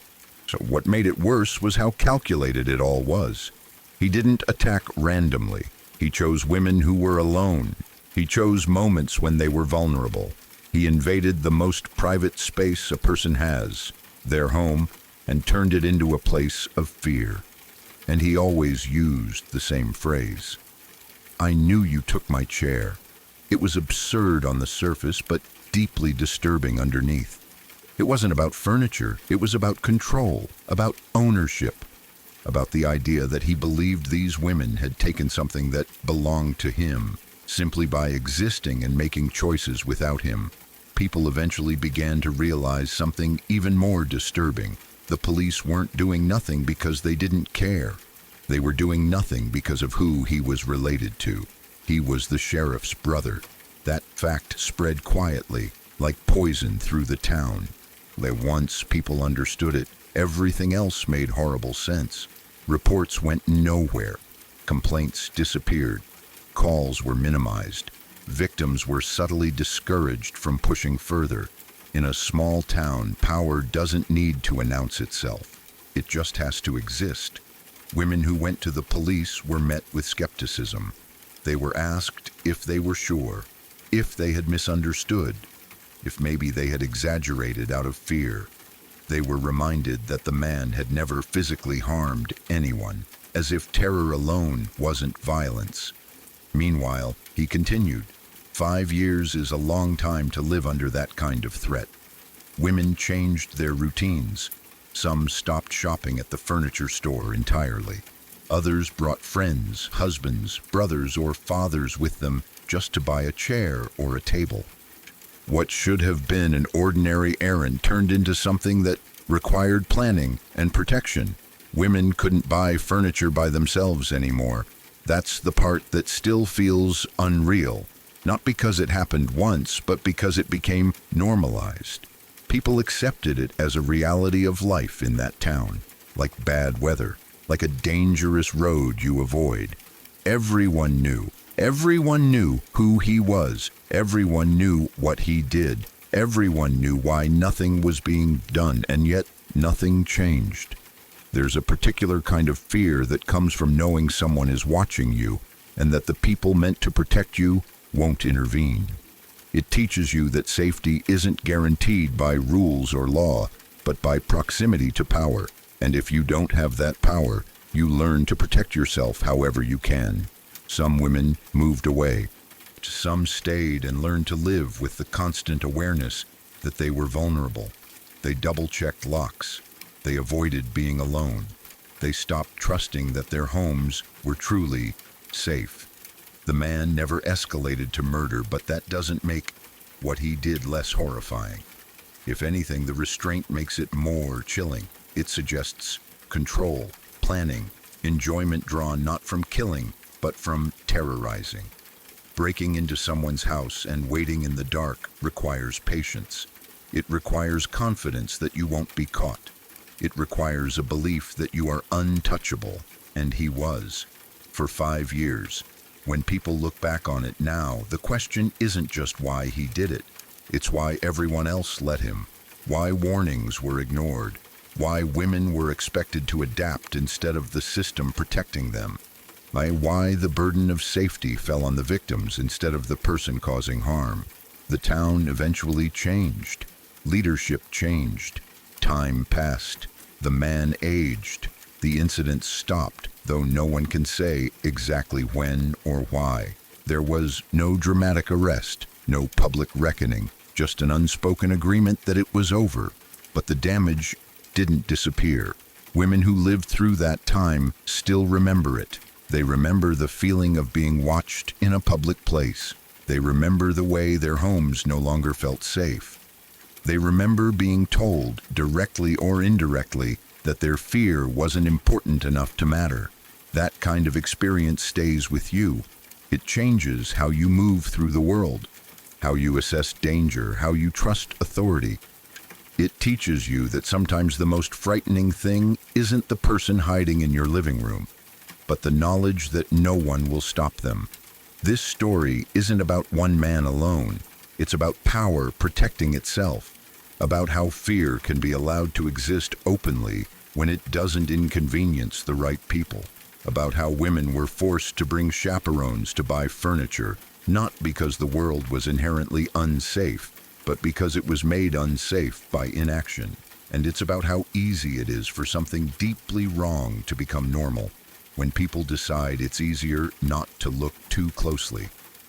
So what made it worse was how calculated it all was. He didn't attack randomly. He chose women who were alone. He chose moments when they were vulnerable. He invaded the most private space a person has, their home, and turned it into a place of fear. And he always used the same phrase. "I knew you took my chair." It was absurd on the surface, but deeply disturbing underneath. It wasn't about furniture, it was about control, about ownership, about the idea that he believed these women had taken something that belonged to him, simply by existing and making choices without him. People eventually began to realize something even more disturbing. The police weren't doing nothing because they didn't care. They were doing nothing because of who he was related to. He was the sheriff's brother. That fact spread quietly, like poison through the town. Once people understood it, everything else made horrible sense. Reports went nowhere. Complaints disappeared. Calls were minimized. Victims were subtly discouraged from pushing further. In a small town, power doesn't need to announce itself. It just has to exist. Women who went to the police were met with skepticism. They were asked if they were sure, if they had misunderstood, if maybe they had exaggerated out of fear. They were reminded that the man had never physically harmed anyone, as if terror alone wasn't violence. Meanwhile, he continued, 5 years is a long time to live under that kind of threat. Women changed their routines. Some stopped shopping at the furniture store entirely. Others brought friends, husbands, brothers, or fathers with them just to buy a chair or a table. What should have been an ordinary errand turned into something that required planning and protection. Women couldn't buy furniture by themselves anymore. That's the part that still feels unreal, not because it happened once, but because it became normalized. People accepted it as a reality of life in that town, like bad weather, like a dangerous road you avoid. Everyone knew who he was. Everyone knew what he did. Everyone knew why nothing was being done, and yet nothing changed. There's a particular kind of fear that comes from knowing someone is watching you, and that the people meant to protect you won't intervene. It teaches you that safety isn't guaranteed by rules or law, but by proximity to power. And if you don't have that power, you learn to protect yourself however you can. Some women moved away. Some stayed and learned to live with the constant awareness that they were vulnerable. They double-checked locks. They avoided being alone. They stopped trusting that their homes were truly safe. The man never escalated to murder, but that doesn't make what he did less horrifying. If anything, the restraint makes it more chilling. It suggests control, planning, enjoyment drawn not from killing, but from terrorizing. Breaking into someone's house and waiting in the dark requires patience. It requires confidence that you won't be caught. It requires a belief that you are untouchable, and he was, for 5 years. When people look back on it now, the question isn't just why he did it. It's why everyone else let him, why warnings were ignored, why women were expected to adapt instead of the system protecting them, why the burden of safety fell on the victims instead of the person causing harm. The town eventually changed. Leadership changed. Time passed. The man aged. The incidents stopped, though no one can say exactly when or why. There was no dramatic arrest, no public reckoning, just an unspoken agreement that it was over. But the damage didn't disappear. Women who lived through that time still remember it. They remember the feeling of being watched in a public place. They remember the way their homes no longer felt safe. They remember being told, directly or indirectly, that their fear wasn't important enough to matter. That kind of experience stays with you. It changes how you move through the world, how you assess danger, how you trust authority. It teaches you that sometimes the most frightening thing isn't the person hiding in your living room, but the knowledge that no one will stop them. This story isn't about one man alone. It's about power protecting itself, about how fear can be allowed to exist openly when it doesn't inconvenience the right people, about how women were forced to bring chaperones to buy furniture, not because the world was inherently unsafe, but because it was made unsafe by inaction. And it's about how easy it is for something deeply wrong to become normal, when people decide it's easier not to look too closely.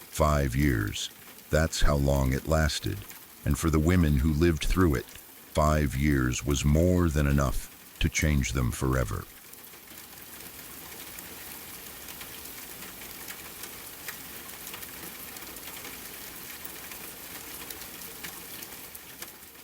5 years. That's how long it lasted. And for the women who lived through it, 5 years was more than enough to change them forever.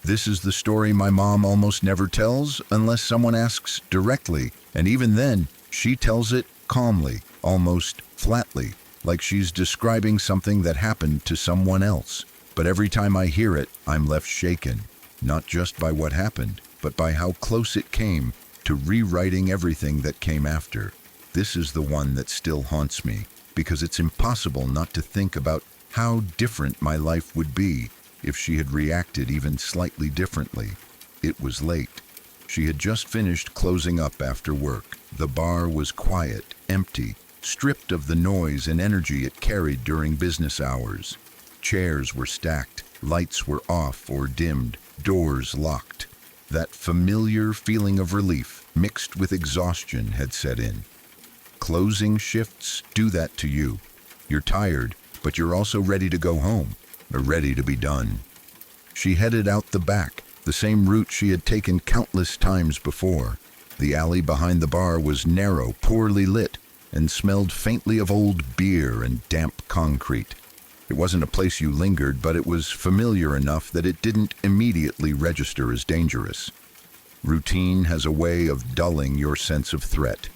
This is the story my mom almost never tells unless someone asks directly, and even then, she tells it calmly, almost flatly, like she's describing something that happened to someone else. But every time I hear it, I'm left shaken, not just by what happened, but by how close it came to rewriting everything that came after. This is the one that still haunts me, because it's impossible not to think about how different my life would be if she had reacted even slightly differently. It was late. She had just finished closing up after work. The bar was quiet, empty, stripped of the noise and energy it carried during business hours. Chairs were stacked, lights were off or dimmed, doors locked. That familiar feeling of relief mixed with exhaustion had set in. Closing shifts do that to you. You're tired, but you're also ready to go home, or ready to be done. She headed out the back, the same route she had taken countless times before. The alley behind the bar was narrow, poorly lit, and smelled faintly of old beer and damp concrete. It wasn't a place you lingered, but it was familiar enough that it didn't immediately register as dangerous. Routine has a way of dulling your sense of threat.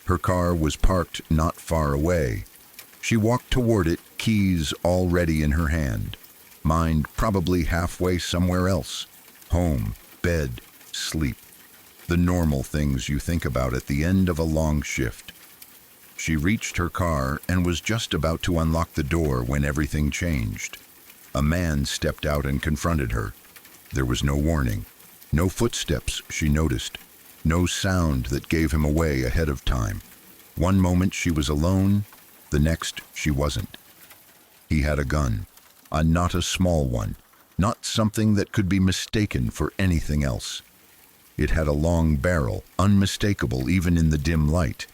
Her car was parked not far away. She walked toward it, keys already in her hand. Mind probably halfway somewhere else. Home, bed, sleep. The normal things you think about at the end of a long shift. She reached her car and was just about to unlock the door when everything changed. A man stepped out and confronted her. There was no warning. No footsteps, she noticed. No sound that gave him away ahead of time. One moment she was alone, the next she wasn't. He had a gun, not a small one, not something that could be mistaken for anything else. It had a long barrel, unmistakable even in the dim light.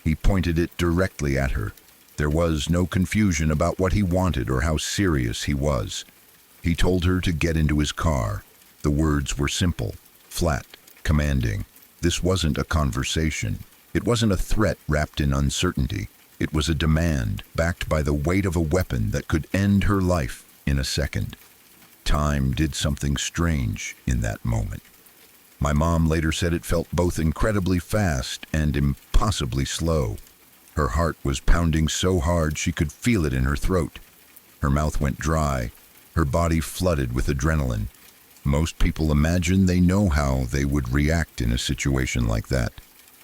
He pointed it directly at her. There was no confusion about what he wanted or how serious he was. He told her to get into his car. The words were simple, flat, commanding. This wasn't a conversation. It wasn't a threat wrapped in uncertainty. It was a demand, backed by the weight of a weapon that could end her life in a second. Time did something strange in that moment. My mom later said it felt both incredibly fast and impossibly slow. Her heart was pounding so hard she could feel it in her throat. Her mouth went dry, her body flooded with adrenaline. Most people imagine they know how they would react in a situation like that.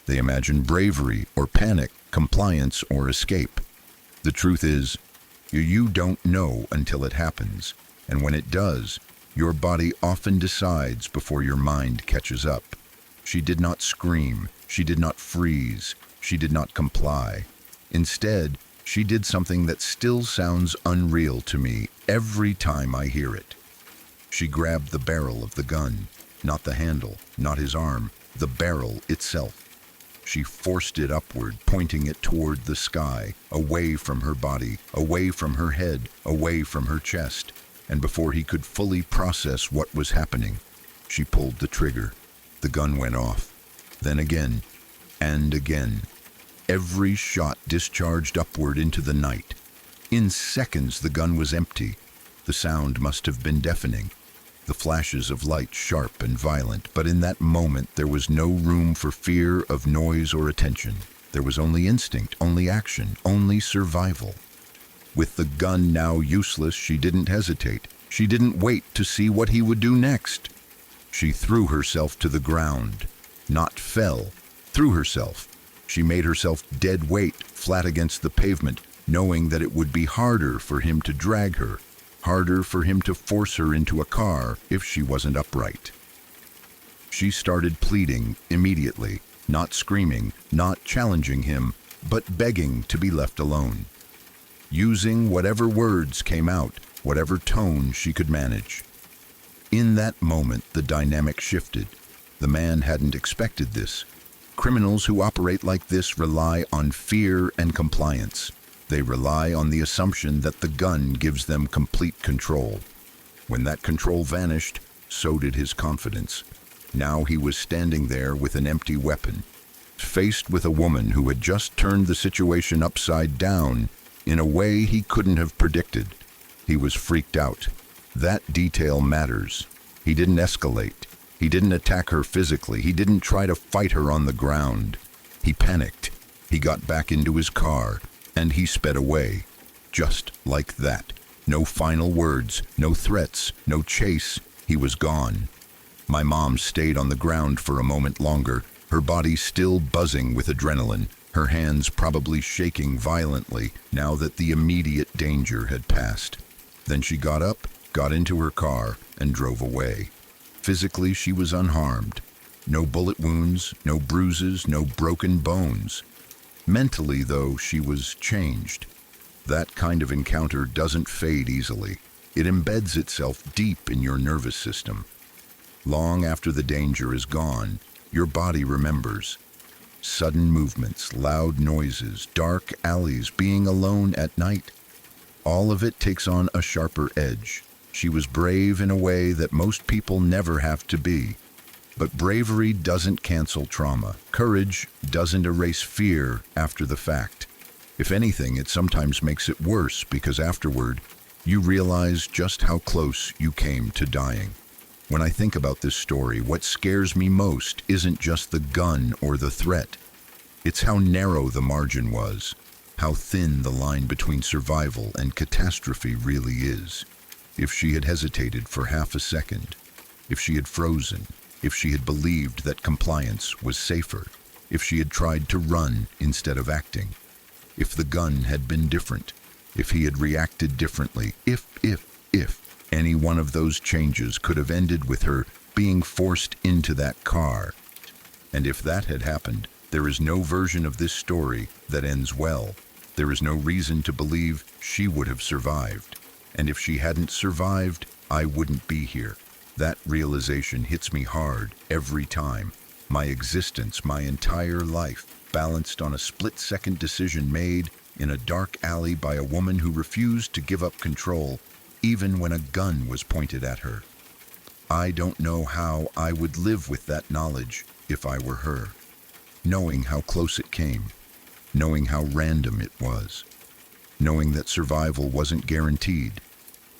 They imagine bravery or panic, compliance or escape. The truth is, you don't know until it happens, and when it does, your body often decides before your mind catches up. She did not scream, she did not freeze, she did not comply. Instead, she did something that still sounds unreal to me every time I hear it. She grabbed the barrel of the gun, not the handle, not his arm, the barrel itself. She forced it upward, pointing it toward the sky, away from her body, away from her head, away from her chest. And before he could fully process what was happening, she pulled the trigger. The gun went off. Then again, and again. Every shot discharged upward into the night. In seconds, the gun was empty. The sound must have been deafening. The flashes of light sharp and violent, but in that moment there was no room for fear of noise or attention. There was only instinct, only action, only survival. With the gun now useless, she didn't hesitate. She didn't wait to see what he would do next. She threw herself to the ground. Not fell, threw herself. She made herself dead weight, flat against the pavement, knowing that it would be harder for him to drag her, harder for him to force her into a car if she wasn't upright. She started pleading immediately, not screaming, not challenging him, but begging to be left alone. Using whatever words came out, whatever tone she could manage. In that moment, the dynamic shifted. The man hadn't expected this. Criminals who operate like this rely on fear and compliance. They rely on the assumption that the gun gives them complete control. When that control vanished, so did his confidence. Now he was standing there with an empty weapon, faced with a woman who had just turned the situation upside down in a way he couldn't have predicted. He was freaked out. That detail matters. He didn't escalate. He didn't attack her physically. He didn't try to fight her on the ground. He panicked. He got back into his car, and he sped away. Just like that. No final words, no threats, no chase. He was gone. My mom stayed on the ground for a moment longer, her body still buzzing with adrenaline, her hands probably shaking violently now that the immediate danger had passed. Then she got up, got into her car, and drove away. Physically, she was unharmed. No bullet wounds, no bruises, no broken bones. Mentally, though, she was changed. That kind of encounter doesn't fade easily. It embeds itself deep in your nervous system. Long after the danger is gone, your body remembers. Sudden movements, loud noises, dark alleys, being alone at night. All of it takes on a sharper edge. She was brave in a way that most people never have to be. But bravery doesn't cancel trauma. Courage doesn't erase fear after the fact. If anything, it sometimes makes it worse because afterward, you realize just how close you came to dying. When I think about this story, what scares me most isn't just the gun or the threat. It's how narrow the margin was, how thin the line between survival and catastrophe really is. If she had hesitated for half a second, if she had frozen, if she had believed that compliance was safer, if she had tried to run instead of acting, if the gun had been different, if he had reacted differently, if any one of those changes could have ended with her being forced into that car. And if that had happened, there is no version of this story that ends well. There is no reason to believe she would have survived. And if she hadn't survived, I wouldn't be here. That realization hits me hard every time. My existence, my entire life, balanced on a split-second decision made in a dark alley by a woman who refused to give up control, even when a gun was pointed at her. I don't know how I would live with that knowledge if I were her. Knowing how close it came, knowing how random it was, knowing that survival wasn't guaranteed,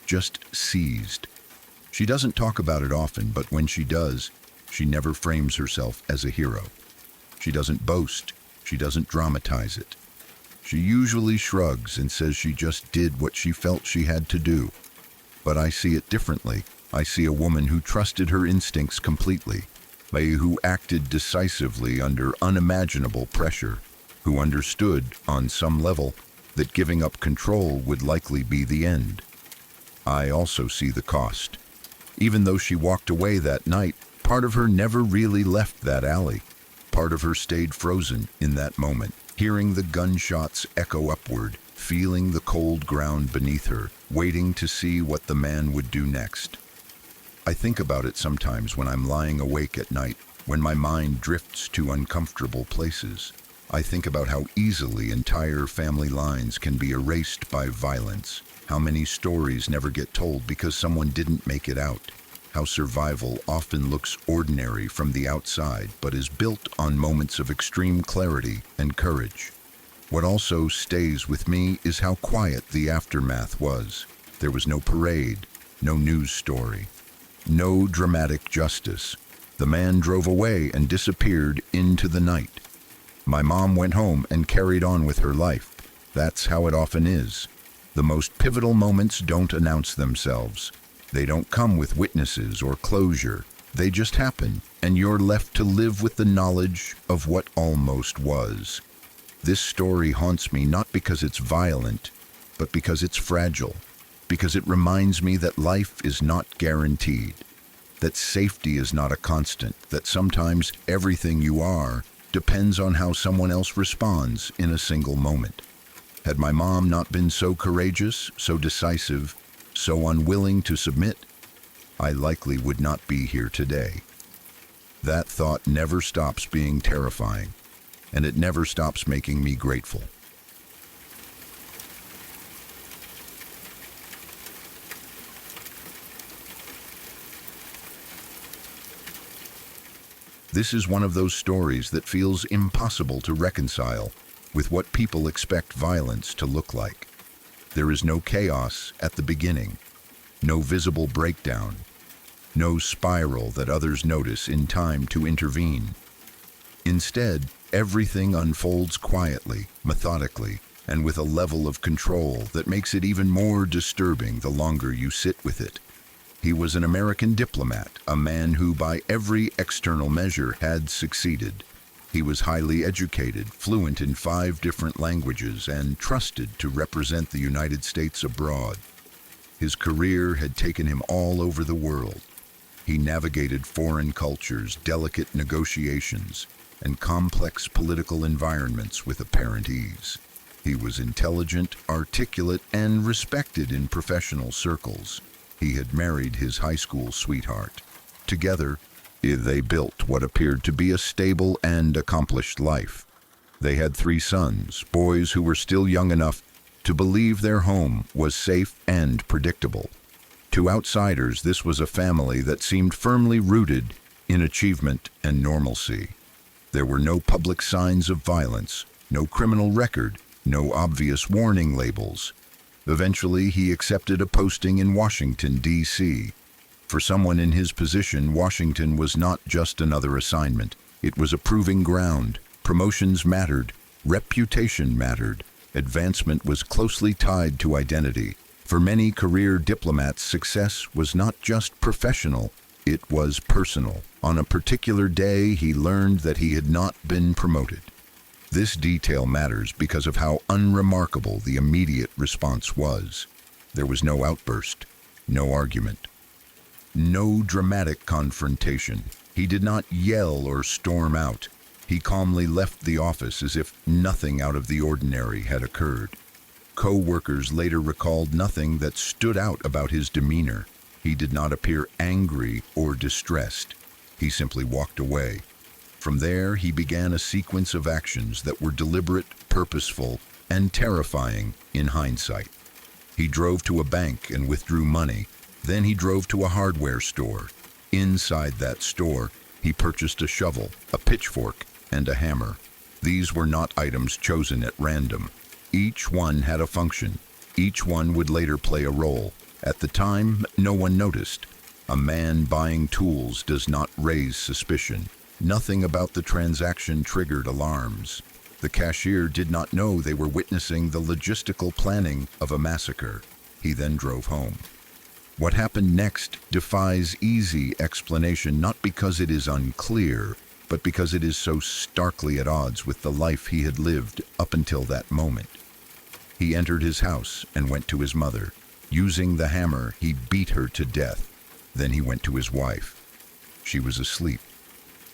just seized. She doesn't talk about it often, but when she does, she never frames herself as a hero. She doesn't boast, she doesn't dramatize it. She usually shrugs and says she just did what she felt she had to do. But I see it differently. I see a woman who trusted her instincts completely, who acted decisively under unimaginable pressure, who understood, on some level, that giving up control would likely be the end. I also see the cost. Even though she walked away that night, part of her never really left that alley. Part of her stayed frozen in that moment, hearing the gunshots echo upward, feeling the cold ground beneath her, waiting to see what the man would do next. I think about it sometimes when I'm lying awake at night, when my mind drifts to uncomfortable places. I think about how easily entire family lines can be erased by violence, how many stories never get told because someone didn't make it out, how survival often looks ordinary from the outside but is built on moments of extreme clarity and courage. What also stays with me is how quiet the aftermath was. There was no parade, no news story, no dramatic justice. The man drove away and disappeared into the night. My mom went home and carried on with her life. That's how it often is. The most pivotal moments don't announce themselves. They don't come with witnesses or closure. They just happen, and you're left to live with the knowledge of what almost was. This story haunts me not because it's violent, but because it's fragile, because it reminds me that life is not guaranteed, that safety is not a constant, that sometimes everything you are depends on how someone else responds in a single moment. Had my mom not been so courageous, so decisive, so unwilling to submit, I likely would not be here today. That thought never stops being terrifying, and it never stops making me grateful. This is one of those stories that feels impossible to reconcile with what people expect violence to look like. There is no chaos at the beginning, no visible breakdown, no spiral that others notice in time to intervene. Instead, everything unfolds quietly, methodically, and with a level of control that makes it even more disturbing the longer you sit with it. He was an American diplomat, a man who by every external measure had succeeded. He was highly educated, fluent in 5 different languages, and trusted to represent the United States abroad. His career had taken him all over the world. He navigated foreign cultures, delicate negotiations, and complex political environments with apparent ease. He was intelligent, articulate, and respected in professional circles. He had married his high school sweetheart. Together, they built what appeared to be a stable and accomplished life. They had 3 sons, boys who were still young enough to believe their home was safe and predictable. To outsiders, this was a family that seemed firmly rooted in achievement and normalcy. There were no public signs of violence, no criminal record, no obvious warning labels. Eventually, he accepted a posting in Washington, D.C. For someone in his position, Washington was not just another assignment. It was a proving ground. Promotions mattered. Reputation mattered. Advancement was closely tied to identity. For many career diplomats, success was not just professional, it was personal. On a particular day, he learned that he had not been promoted. This detail matters because of how unremarkable the immediate response was. There was no outburst, no argument, no dramatic confrontation. He did not yell or storm out. He calmly left the office as if nothing out of the ordinary had occurred. Co-workers later recalled nothing that stood out about his demeanor. He did not appear angry or distressed. He simply walked away. From there, he began a sequence of actions that were deliberate, purposeful, and terrifying in hindsight. He drove to a bank and withdrew money. Then he drove to a hardware store. Inside that store, he purchased a shovel, a pitchfork, and a hammer. These were not items chosen at random. Each one had a function. Each one would later play a role. At the time, no one noticed. A man buying tools does not raise suspicion. Nothing about the transaction triggered alarms. The cashier did not know they were witnessing the logistical planning of a massacre. He then drove home. What happened next defies easy explanation, not because it is unclear, but because it is so starkly at odds with the life he had lived up until that moment. He entered his house and went to his mother. Using the hammer, he beat her to death. Then he went to his wife. She was asleep.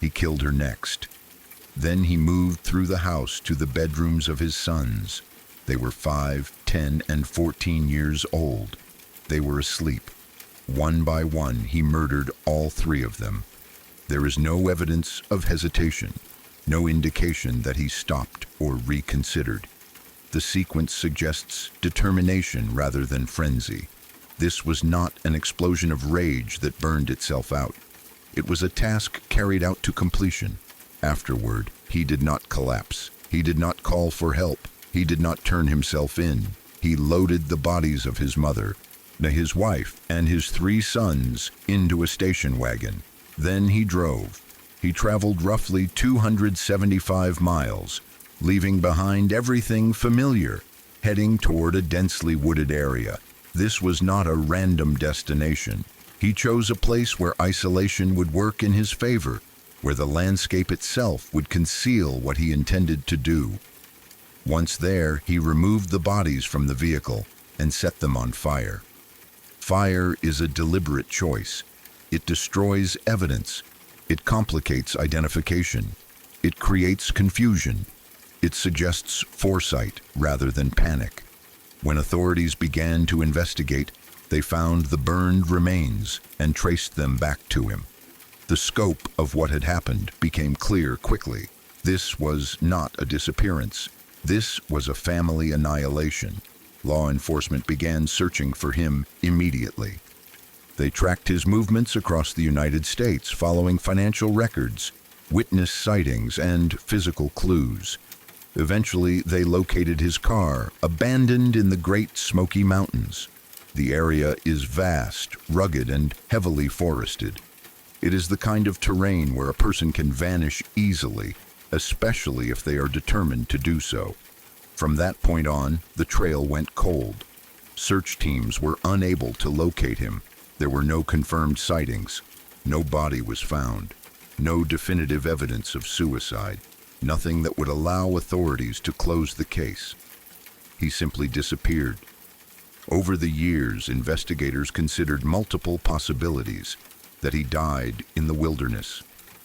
He killed her next. Then he moved through the house to the bedrooms of his sons. They were 5, 10, and 14 years old. They were asleep. One by one, he murdered all 3 of them. There is no evidence of hesitation, no indication that he stopped or reconsidered. The sequence suggests determination rather than frenzy. This was not an explosion of rage that burned itself out. It was a task carried out to completion. Afterward, he did not collapse. He did not call for help. He did not turn himself in. He loaded the bodies of his mother, his wife, and his 3 sons into a station wagon. Then he drove. He traveled roughly 275 miles, leaving behind everything familiar, heading toward a densely wooded area. This was not a random destination. He chose a place where isolation would work in his favor, where the landscape itself would conceal what he intended to do. Once there, he removed the bodies from the vehicle and set them on fire. Fire is a deliberate choice. It destroys evidence. It complicates identification. It creates confusion. It suggests foresight rather than panic. When authorities began to investigate, they found the burned remains and traced them back to him. The scope of what had happened became clear quickly. This was not a disappearance. This was a family annihilation. Law enforcement began searching for him immediately. They tracked his movements across the United States, following financial records, witness sightings, and physical clues. Eventually, they located his car, abandoned in the Great Smoky Mountains. The area is vast, rugged, and heavily forested. It is the kind of terrain where a person can vanish easily, especially if they are determined to do so. From that point on, the trail went cold. Search teams were unable to locate him. There were no confirmed sightings. No body was found. No definitive evidence of suicide. Nothing that would allow authorities to close the case. He simply disappeared. Over the years, investigators considered multiple possibilities: that he died in the wilderness,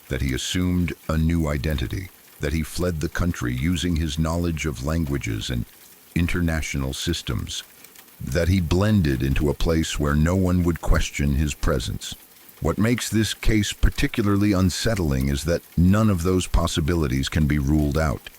that he assumed a new identity, that he fled the country using his knowledge of languages and international systems, that he blended into a place where no one would question his presence. What makes this case particularly unsettling is that none of those possibilities can be ruled out.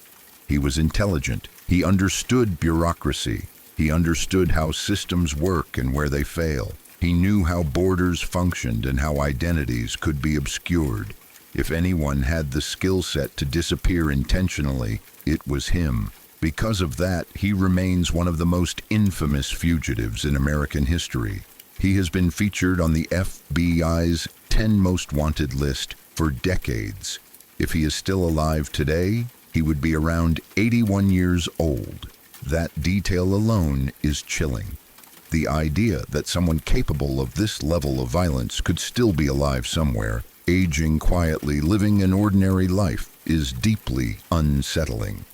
He was intelligent. He understood bureaucracy. He understood how systems work and where they fail. He knew how borders functioned and how identities could be obscured. If anyone had the skill set to disappear intentionally, it was him. Because of that, he remains one of the most infamous fugitives in American history. He has been featured on the FBI's 10 Most Wanted list for decades. If he is still alive today, he would be around 81 years old. That detail alone is chilling. The idea that someone capable of this level of violence could still be alive somewhere, aging quietly, living an ordinary life, is deeply unsettling.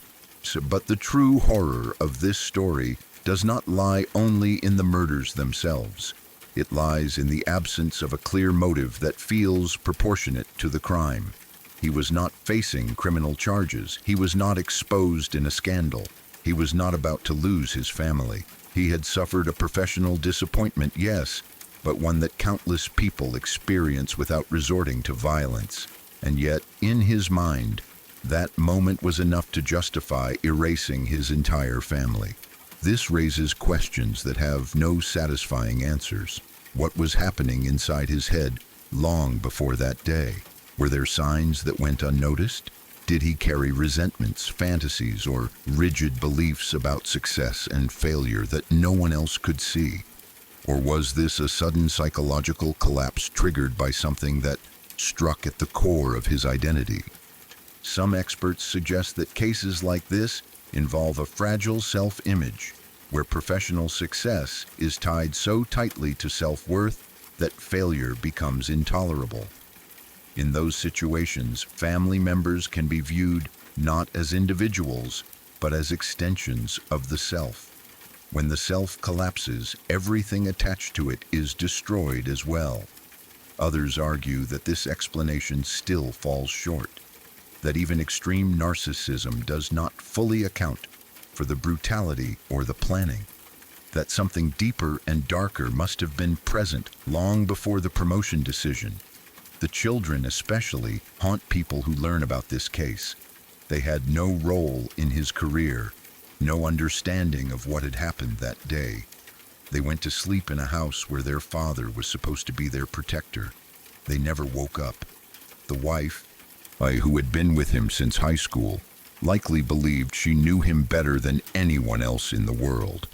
But the true horror of this story does not lie only in the murders themselves. It lies in the absence of a clear motive that feels proportionate to the crime. He was not facing criminal charges. He was not exposed in a scandal. He was not about to lose his family. He had suffered a professional disappointment, yes, but one that countless people experience without resorting to violence. And yet, in his mind, that moment was enough to justify erasing his entire family. This raises questions that have no satisfying answers. What was happening inside his head long before that day? Were there signs that went unnoticed? Did he carry resentments, fantasies, or rigid beliefs about success and failure that no one else could see? Or was this a sudden psychological collapse triggered by something that struck at the core of his identity? Some experts suggest that cases like this involve a fragile self-image, where professional success is tied so tightly to self-worth that failure becomes intolerable. In those situations, family members can be viewed not as individuals, but as extensions of the self. When the self collapses, everything attached to it is destroyed as well. Others argue that this explanation still falls short, that even extreme narcissism does not fully account for the brutality or the planning, that something deeper and darker must have been present long before the promotion decision. The children especially haunt people who learn about this case. They had no role in his career, no understanding of what had happened that day. They went to sleep in a house where their father was supposed to be their protector. They never woke up. The wife, who had been with him since high school, likely believed she knew him better than anyone else in the world.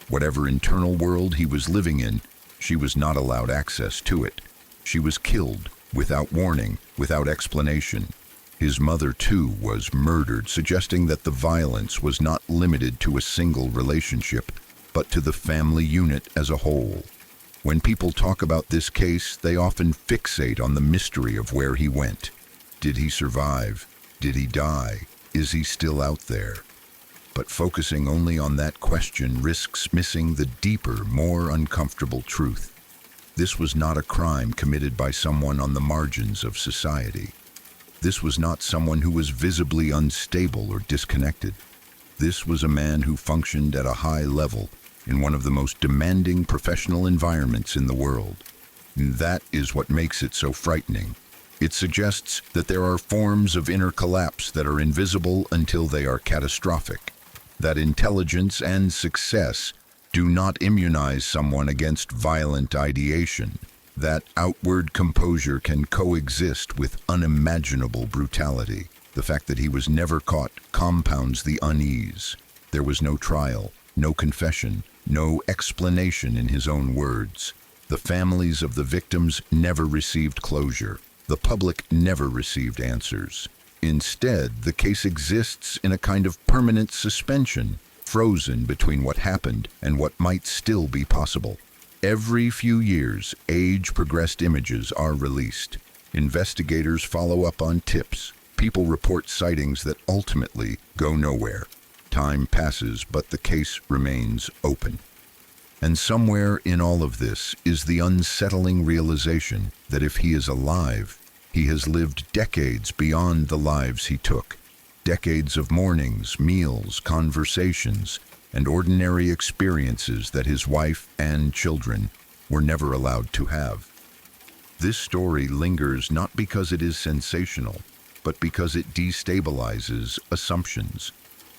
Whatever internal world he was living in, she was not allowed access to it. She was killed without warning, without explanation. His mother, too, was murdered, suggesting that the violence was not limited to a single relationship, but to the family unit as a whole. When people talk about this case, they often fixate on the mystery of where he went. Did he survive? Did he die? Is he still out there? But focusing only on that question risks missing the deeper, more uncomfortable truth. This was not a crime committed by someone on the margins of society. This was not someone who was visibly unstable or disconnected. This was a man who functioned at a high level in one of the most demanding professional environments in the world. And that is what makes it so frightening. It suggests that there are forms of inner collapse that are invisible until they are catastrophic, that intelligence and success do not immunize someone against violent ideation, that outward composure can coexist with unimaginable brutality. The fact that he was never caught compounds the unease. There was no trial, no confession, no explanation in his own words. The families of the victims never received closure. The public never received answers. Instead, the case exists in a kind of permanent suspension, frozen between what happened and what might still be possible. Every few years, age-progressed images are released. Investigators follow up on tips. People report sightings that ultimately go nowhere. Time passes, but the case remains open. And somewhere in all of this is the unsettling realization that if he is alive, he has lived decades beyond the lives he took. Decades of mornings, meals, conversations, and ordinary experiences that his wife and children were never allowed to have. This story lingers not because it is sensational, but because it destabilizes assumptions.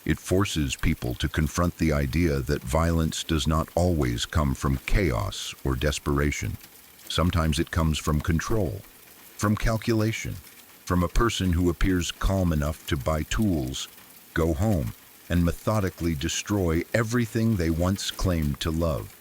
It forces people to confront the idea that violence does not always come from chaos or desperation. Sometimes it comes from control, from calculation, from a person who appears calm enough to buy tools, go home, and methodically destroy everything they once claimed to love.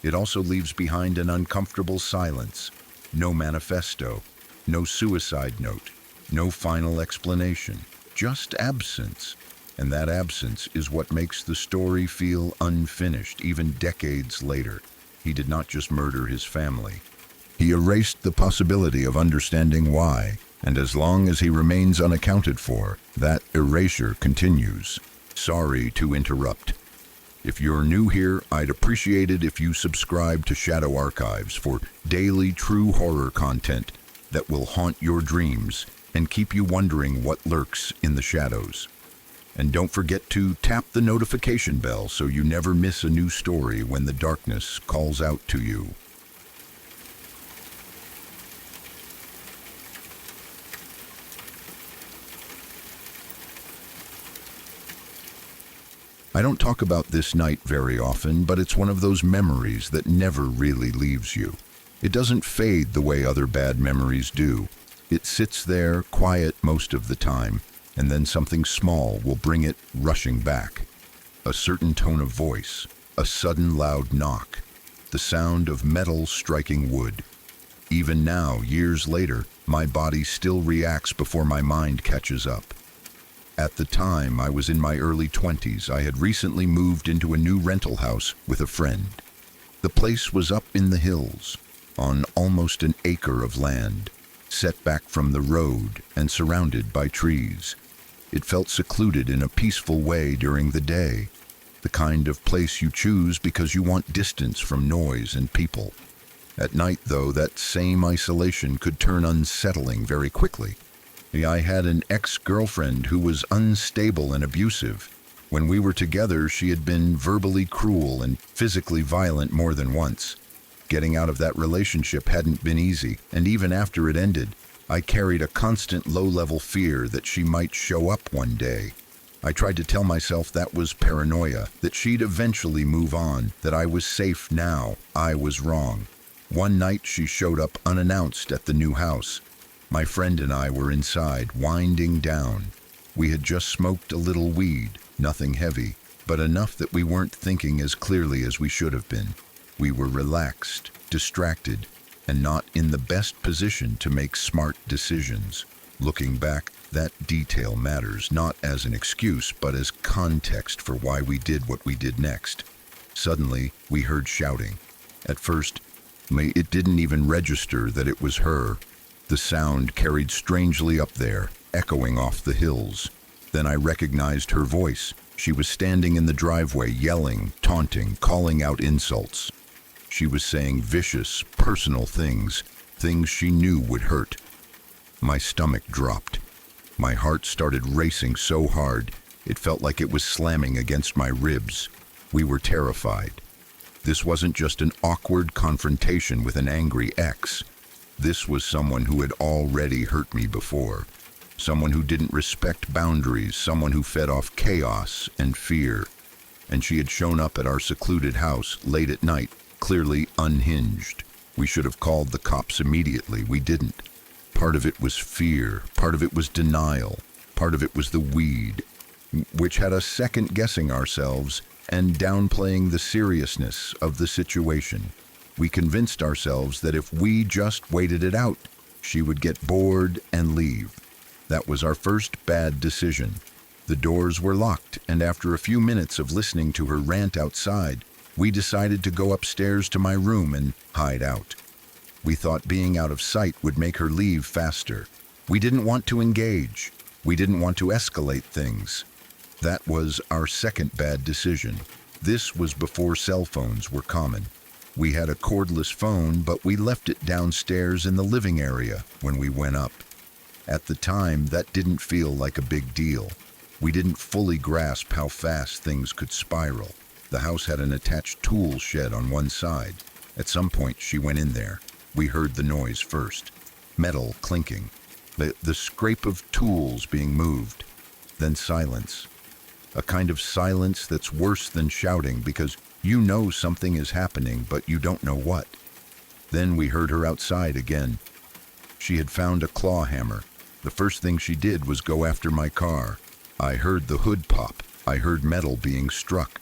It also leaves behind an uncomfortable silence, no manifesto, no suicide note, no final explanation, just absence. And that absence is what makes the story feel unfinished even decades later. He did not just murder his family. He erased the possibility of understanding why, and as long as he remains unaccounted for, that erasure continues. Sorry to interrupt. If you're new here, I'd appreciate it if you subscribe to Shadow Archives for daily true horror content that will haunt your dreams and keep you wondering what lurks in the shadows. And don't forget to tap the notification bell so you never miss a new story when the darkness calls out to you. I don't talk about this night very often, but it's one of those memories that never really leaves you. It doesn't fade the way other bad memories do. It sits there, quiet most of the time, and then something small will bring it rushing back. A certain tone of voice, a sudden loud knock, the sound of metal striking wood. Even now, years later, my body still reacts before my mind catches up. At the time, I was in my early 20s. I had recently moved into a new rental house with a friend. The place was up in the hills, on almost an acre of land, set back from the road and surrounded by trees. It felt secluded in a peaceful way during the day, the kind of place you choose because you want distance from noise and people. At night, though, that same isolation could turn unsettling very quickly. I had an ex-girlfriend who was unstable and abusive. When we were together, she had been verbally cruel and physically violent more than once. Getting out of that relationship hadn't been easy, and even after it ended, I carried a constant low-level fear that she might show up one day. I tried to tell myself that was paranoia, that she'd eventually move on, that I was safe now. I was wrong. One night she showed up unannounced at the new house. My friend and I were inside, winding down. We had just smoked a little weed, nothing heavy, but enough that we weren't thinking as clearly as we should have been. We were relaxed, distracted, and not in the best position to make smart decisions. Looking back, that detail matters, not as an excuse, but as context for why we did what we did next. Suddenly, we heard shouting. At first, it didn't even register that it was her. The sound carried strangely up there, echoing off the hills. Then I recognized her voice. She was standing in the driveway, yelling, taunting, calling out insults. She was saying vicious, personal things she knew would hurt. My stomach dropped. My heart started racing so hard, it felt like it was slamming against my ribs. We were terrified. This wasn't just an awkward confrontation with an angry ex. This was someone who had already hurt me before. Someone who didn't respect boundaries, someone who fed off chaos and fear. And she had shown up at our secluded house late at night, clearly unhinged. We should have called the cops immediately. We didn't. Part of it was fear, part of it was denial, part of it was the weed, which had us second-guessing ourselves and downplaying the seriousness of the situation. We convinced ourselves that if we just waited it out, she would get bored and leave. That was our first bad decision. The doors were locked, and after a few minutes of listening to her rant outside, we decided to go upstairs to my room and hide out. We thought being out of sight would make her leave faster. We didn't want to engage. We didn't want to escalate things. That was our second bad decision. This was before cell phones were common. We had a cordless phone, but we left it downstairs in the living area when we went up. At the time, that didn't feel like a big deal. We didn't fully grasp how fast things could spiral. The house had an attached tool shed on one side. At some point, she went in there. We heard the noise first. Metal clinking. The scrape of tools being moved. Then silence. A kind of silence that's worse than shouting because you know something is happening, but you don't know what. Then we heard her outside again. She had found a claw hammer. The first thing she did was go after my car. I heard the hood pop. I heard metal being struck.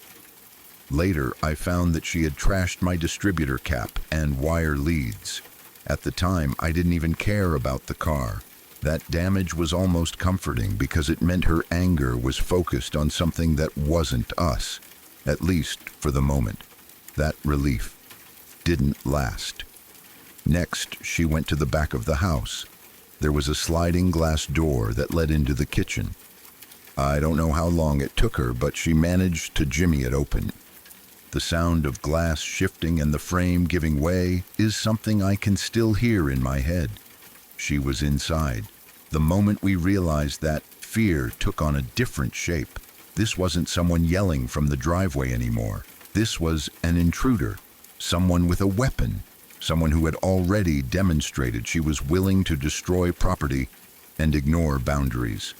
Later, I found that she had trashed my distributor cap and wire leads. At the time, I didn't even care about the car. That damage was almost comforting because it meant her anger was focused on something that wasn't us. At least for the moment. That relief didn't last. Next, she went to the back of the house. There was a sliding glass door that led into the kitchen. I don't know how long it took her, but she managed to jimmy it open. The sound of glass shifting and the frame giving way is something I can still hear in my head. She was inside. The moment we realized that, fear took on a different shape. This wasn't someone yelling from the driveway anymore. This was an intruder, someone with a weapon, someone who had already demonstrated she was willing to destroy property and ignore boundaries.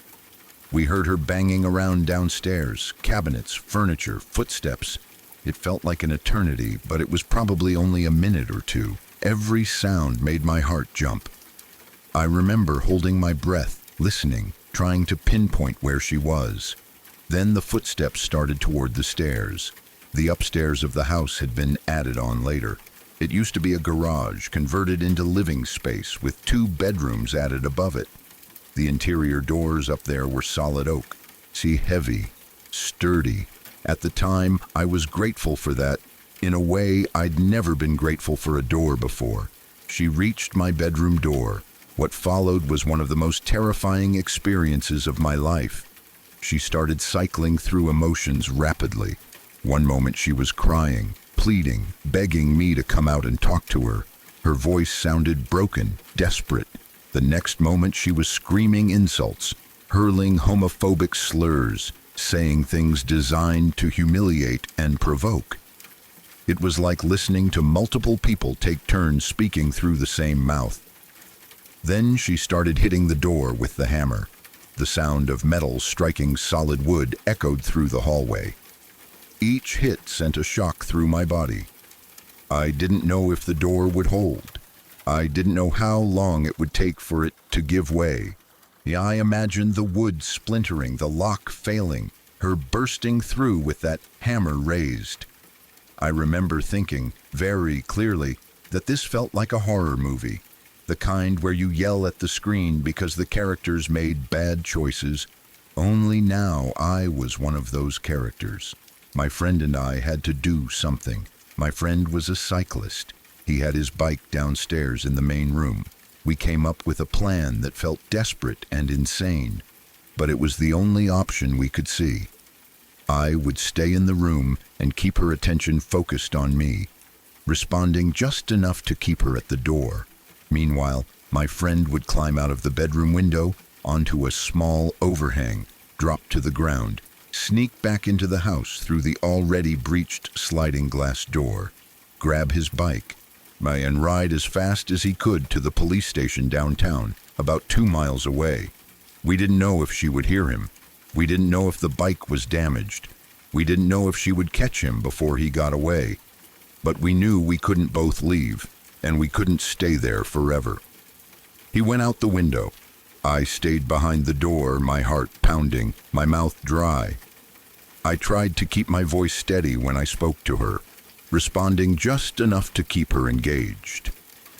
We heard her banging around downstairs, cabinets, furniture, footsteps. It felt like an eternity, but it was probably only a minute or two. Every sound made my heart jump. I remember holding my breath, listening, trying to pinpoint where she was. Then the footsteps started toward the stairs. The upstairs of the house had been added on later. It used to be a garage converted into living space with 2 bedrooms added above it. The interior doors up there were solid oak. See, heavy, sturdy. At the time, I was grateful for that. In a way, I'd never been grateful for a door before. She reached my bedroom door. What followed was one of the most terrifying experiences of my life. She started cycling through emotions rapidly. One moment she was crying, pleading, begging me to come out and talk to her. Her voice sounded broken, desperate. The next moment she was screaming insults, hurling homophobic slurs, saying things designed to humiliate and provoke. It was like listening to multiple people take turns speaking through the same mouth. Then she started hitting the door with the hammer. The sound of metal striking solid wood echoed through the hallway. Each hit sent a shock through my body. I didn't know if the door would hold. I didn't know how long it would take for it to give way. I imagined the wood splintering, the lock failing, her bursting through with that hammer raised. I remember thinking, very clearly, that this felt like a horror movie, the kind where you yell at the screen because the characters made bad choices. Only now I was one of those characters. My friend and I had to do something. My friend was a cyclist. He had his bike downstairs in the main room. We came up with a plan that felt desperate and insane, but it was the only option we could see. I would stay in the room and keep her attention focused on me, responding just enough to keep her at the door. Meanwhile, my friend would climb out of the bedroom window onto a small overhang, drop to the ground, sneak back into the house through the already breached sliding glass door, grab his bike, and ride as fast as he could to the police station downtown, about 2 miles away. We didn't know if she would hear him. We didn't know if the bike was damaged. We didn't know if she would catch him before he got away. But we knew we couldn't both leave, and we couldn't stay there forever. He went out the window. I stayed behind the door, my heart pounding, my mouth dry. I tried to keep my voice steady when I spoke to her, responding just enough to keep her engaged.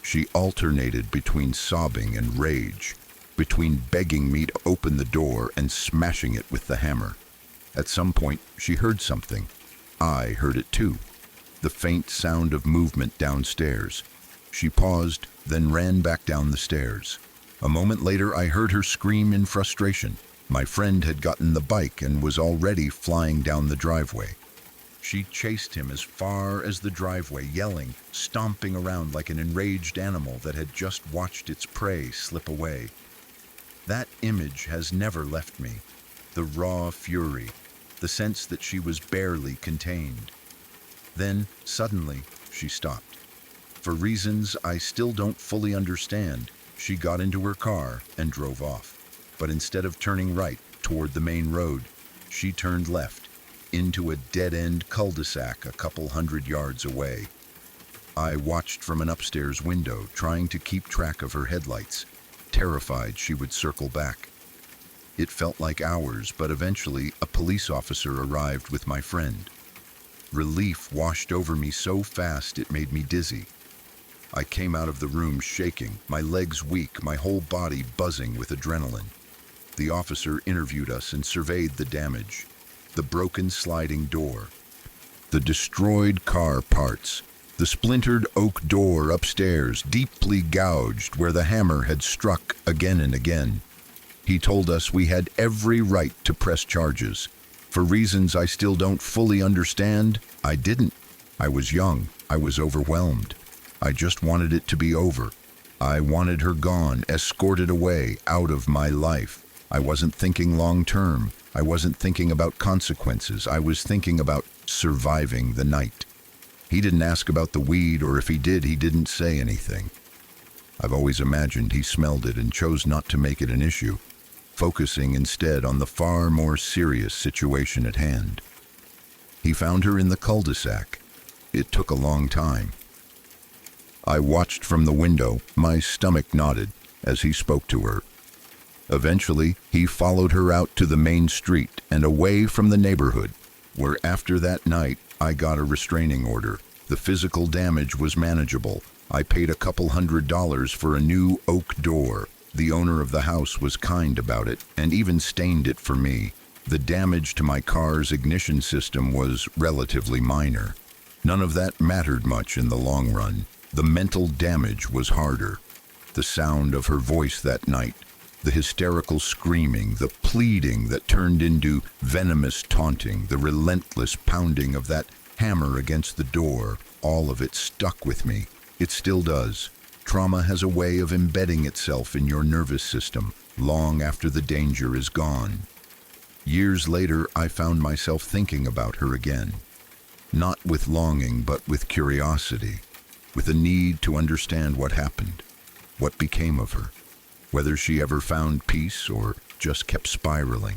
She alternated between sobbing and rage, between begging me to open the door and smashing it with the hammer. At some point, she heard something. I heard it too. The faint sound of movement downstairs. She paused, then ran back down the stairs. A moment later, I heard her scream in frustration. My friend had gotten the bike and was already flying down the driveway. She chased him as far as the driveway, yelling, stomping around like an enraged animal that had just watched its prey slip away. That image has never left me. The raw fury, the sense that she was barely contained. Then, suddenly, she stopped. For reasons I still don't fully understand, she got into her car and drove off. But instead of turning right toward the main road, she turned left into a dead-end cul-de-sac a couple 100 yards away. I watched from an upstairs window, trying to keep track of her headlights, terrified she would circle back. It felt like hours, but eventually a police officer arrived with my friend. Relief washed over me so fast it made me dizzy. I came out of the room shaking, my legs weak, my whole body buzzing with adrenaline. The officer interviewed us and surveyed the damage. The broken sliding door, the destroyed car parts, the splintered oak door upstairs, deeply gouged where the hammer had struck again and again. He told us we had every right to press charges. For reasons I still don't fully understand, I didn't. I was young. I was overwhelmed. I just wanted it to be over. I wanted her gone, escorted away, out of my life. I wasn't thinking long term. I wasn't thinking about consequences. I was thinking about surviving the night. He didn't ask about the weed, or if he did, he didn't say anything. I've always imagined he smelled it and chose not to make it an issue, focusing instead on the far more serious situation at hand. He found her in the cul-de-sac. It took a long time. I watched from the window, my stomach knotted as he spoke to her. Eventually, he followed her out to the main street and away from the neighborhood, where after that night, I got a restraining order. The physical damage was manageable. I paid a couple $100 for a new oak door. The owner of the house was kind about it and even stained it for me. The damage to my car's ignition system was relatively minor. None of that mattered much in the long run. The mental damage was harder. The sound of her voice that night, the hysterical screaming, the pleading that turned into venomous taunting, the relentless pounding of that hammer against the door, all of it stuck with me. It still does. Trauma has a way of embedding itself in your nervous system long after the danger is gone. Years later, I found myself thinking about her again. Not with longing, but with curiosity, with a need to understand what happened, what became of her, whether she ever found peace or just kept spiraling.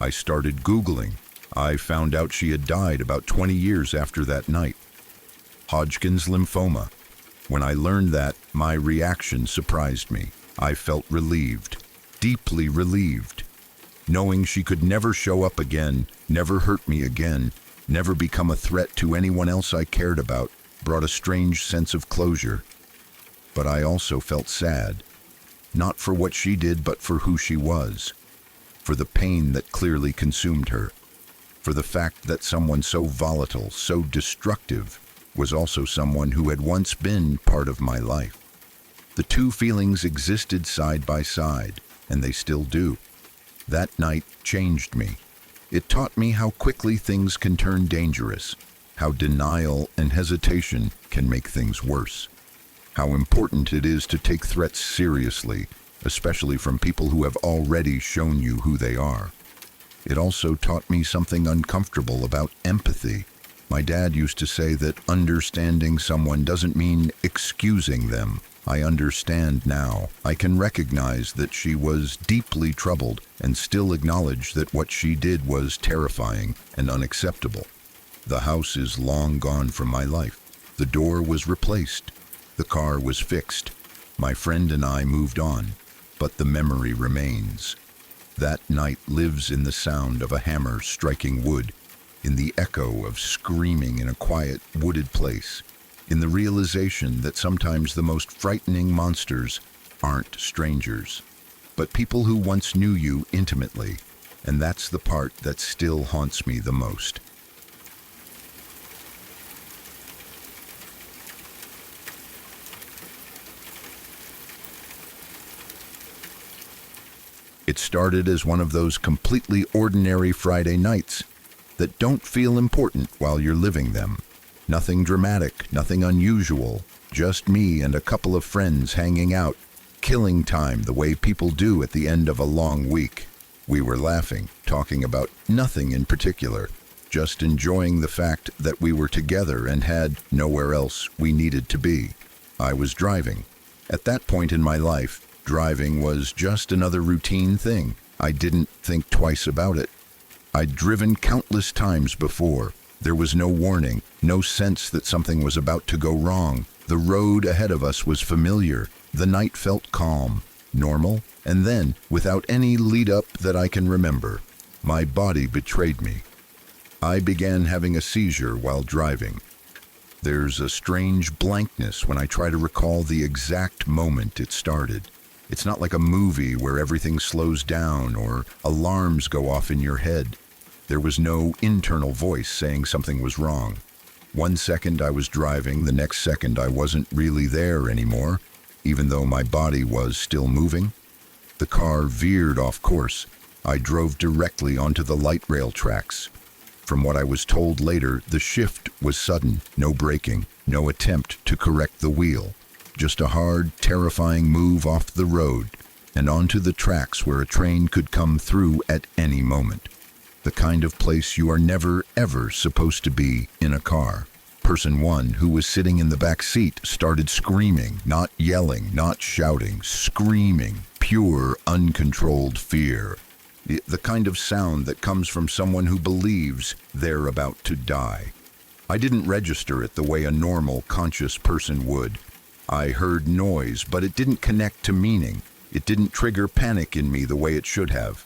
I started Googling. I found out she had died about 20 years after that night. Hodgkin's lymphoma. When I learned that, my reaction surprised me. I felt relieved, deeply relieved. Knowing she could never show up again, never hurt me again, never become a threat to anyone else I cared about, brought a strange sense of closure. But I also felt sad, not for what she did, but for who she was, for the pain that clearly consumed her, for the fact that someone so volatile, so destructive, was also someone who had once been part of my life. The two feelings existed side by side, and they still do. That night changed me. It taught me how quickly things can turn dangerous, how denial and hesitation can make things worse, how important it is to take threats seriously, especially from people who have already shown you who they are. It also taught me something uncomfortable about empathy. My dad used to say that understanding someone doesn't mean excusing them. I understand now. I can recognize that she was deeply troubled and still acknowledge that what she did was terrifying and unacceptable. The house is long gone from my life. The door was replaced. The car was fixed. My friend and I moved on, but the memory remains. That night lives in the sound of a hammer striking wood, in the echo of screaming in a quiet, wooded place, in the realization that sometimes the most frightening monsters aren't strangers, but people who once knew you intimately, and that's the part that still haunts me the most. It started as one of those completely ordinary Friday nights that don't feel important while you're living them. Nothing dramatic, nothing unusual, just me and a couple of friends hanging out, killing time the way people do at the end of a long week. We were laughing, talking about nothing in particular, just enjoying the fact that we were together and had nowhere else we needed to be. I was driving. At that point in my life, driving was just another routine thing. I didn't think twice about it. I'd driven countless times before. There was no warning, no sense that something was about to go wrong. The road ahead of us was familiar. The night felt calm, normal, and then, without any lead-up that I can remember, my body betrayed me. I began having a seizure while driving. There's a strange blankness when I try to recall the exact moment it started. It's not like a movie where everything slows down or alarms go off in your head. There was no internal voice saying something was wrong. One second I was driving, the next second I wasn't really there anymore, even though my body was still moving. The car veered off course. I drove directly onto the light rail tracks. From what I was told later, the shift was sudden, no braking, no attempt to correct the wheel. Just a hard, terrifying move off the road and onto the tracks where a train could come through at any moment. The kind of place you are never, ever supposed to be in a car. Person one, who was sitting in the back seat, started screaming, not yelling, not shouting, screaming, pure, uncontrolled fear. The kind of sound that comes from someone who believes they're about to die. I didn't register it the way a normal, conscious person would. I heard noise, but it didn't connect to meaning. It didn't trigger panic in me the way it should have.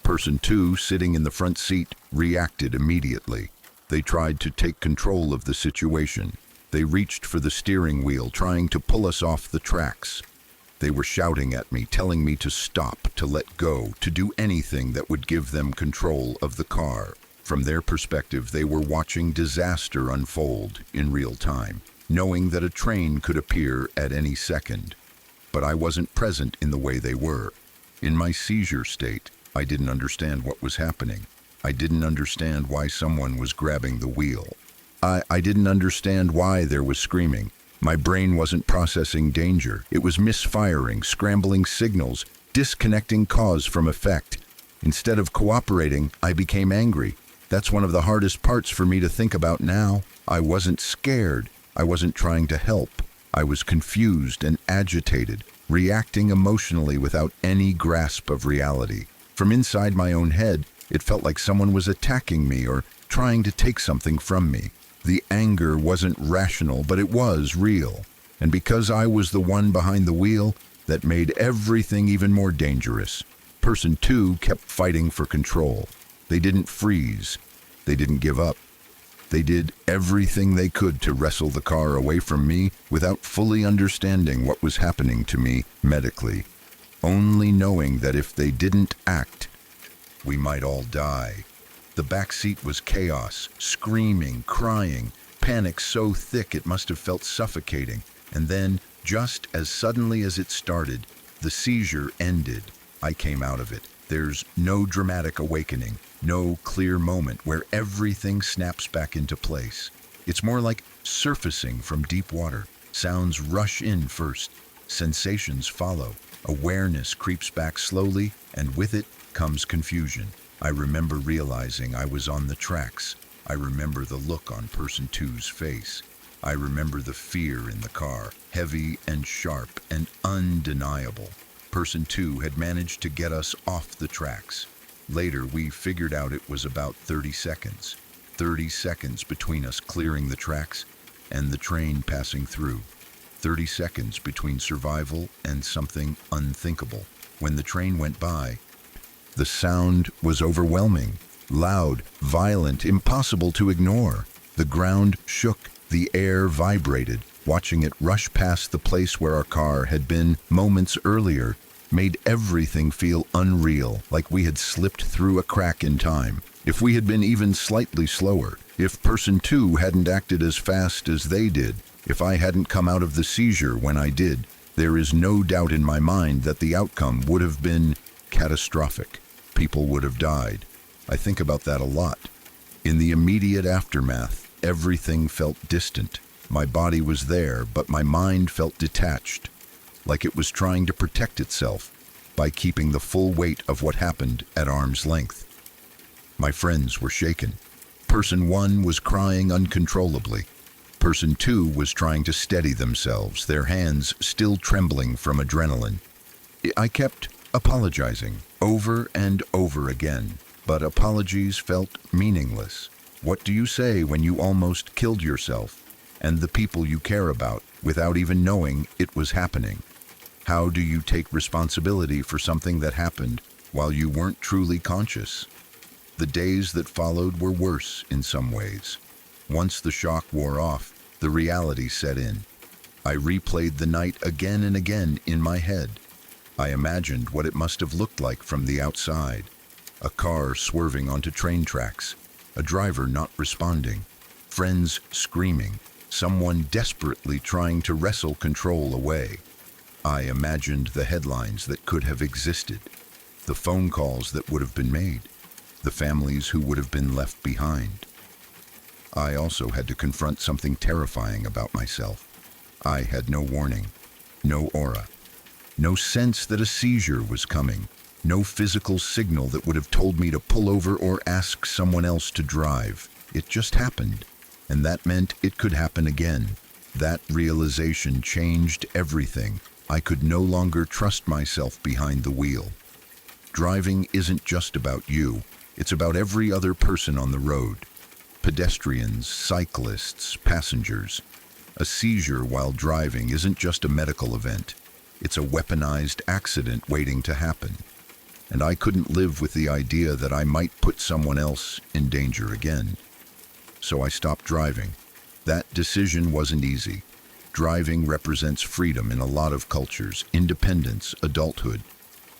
Person two, sitting in the front seat, reacted immediately. They tried to take control of the situation. They reached for the steering wheel, trying to pull us off the tracks. They were shouting at me, telling me to stop, to let go, to do anything that would give them control of the car. From their perspective, they were watching disaster unfold in real time, knowing that a train could appear at any second. But I wasn't present in the way they were. In my seizure state, I didn't understand what was happening. I didn't understand why someone was grabbing the wheel. I didn't understand why there was screaming. My brain wasn't processing danger. It was misfiring, scrambling signals, disconnecting cause from effect. Instead of cooperating, I became angry. That's one of the hardest parts for me to think about now. I wasn't scared. I wasn't trying to help. I was confused and agitated, reacting emotionally without any grasp of reality. From inside my own head, it felt like someone was attacking me or trying to take something from me. The anger wasn't rational, but it was real. And because I was the one behind the wheel, that made everything even more dangerous. Person 2 kept fighting for control. They didn't freeze. They didn't give up. They did everything they could to wrestle the car away from me without fully understanding what was happening to me medically, only knowing that if they didn't act, we might all die. The back seat was chaos, screaming, crying, panic so thick it must have felt suffocating. And then, just as suddenly as it started, the seizure ended. I came out of it. There's no dramatic awakening, no clear moment where everything snaps back into place. It's more like surfacing from deep water. Sounds rush in first, sensations follow, awareness creeps back slowly, and with it comes confusion. I remember realizing I was on the tracks. I remember the look on person 2's face. I remember the fear in the car, heavy and sharp and undeniable. Person 2 had managed to get us off the tracks. Later, we figured out it was about 30 seconds. 30 seconds between us clearing the tracks and the train passing through. 30 seconds between survival and something unthinkable. When the train went by, the sound was overwhelming, loud, violent, impossible to ignore. The ground shook, the air vibrated. Watching it rush past the place where our car had been moments earlier made everything feel unreal, like we had slipped through a crack in time. If we had been even slightly slower, if person 2 hadn't acted as fast as they did, if I hadn't come out of the seizure when I did, there is no doubt in my mind that the outcome would have been catastrophic. People would have died. I think about that a lot. In the immediate aftermath, everything felt distant. My body was there, but my mind felt detached, like it was trying to protect itself by keeping the full weight of what happened at arm's length. My friends were shaken. Person 1 was crying uncontrollably. Person 2 was trying to steady themselves, their hands still trembling from adrenaline. I kept apologizing over and over again, but apologies felt meaningless. What do you say when you almost killed yourself and the people you care about without even knowing it was happening? How do you take responsibility for something that happened while you weren't truly conscious? The days that followed were worse in some ways. Once the shock wore off, the reality set in. I replayed the night again and again in my head. I imagined what it must have looked like from the outside. A car swerving onto train tracks, a driver not responding, friends screaming, someone desperately trying to wrestle control away. I imagined the headlines that could have existed, the phone calls that would have been made, the families who would have been left behind. I also had to confront something terrifying about myself. I had no warning, no aura, no sense that a seizure was coming, no physical signal that would have told me to pull over or ask someone else to drive. It just happened, and that meant it could happen again. That realization changed everything. I could no longer trust myself behind the wheel. Driving isn't just about you. It's about every other person on the road. Pedestrians, cyclists, passengers. A seizure while driving isn't just a medical event. It's a weaponized accident waiting to happen. And I couldn't live with the idea that I might put someone else in danger again. So I stopped driving. That decision wasn't easy. Driving represents freedom in a lot of cultures, independence, adulthood,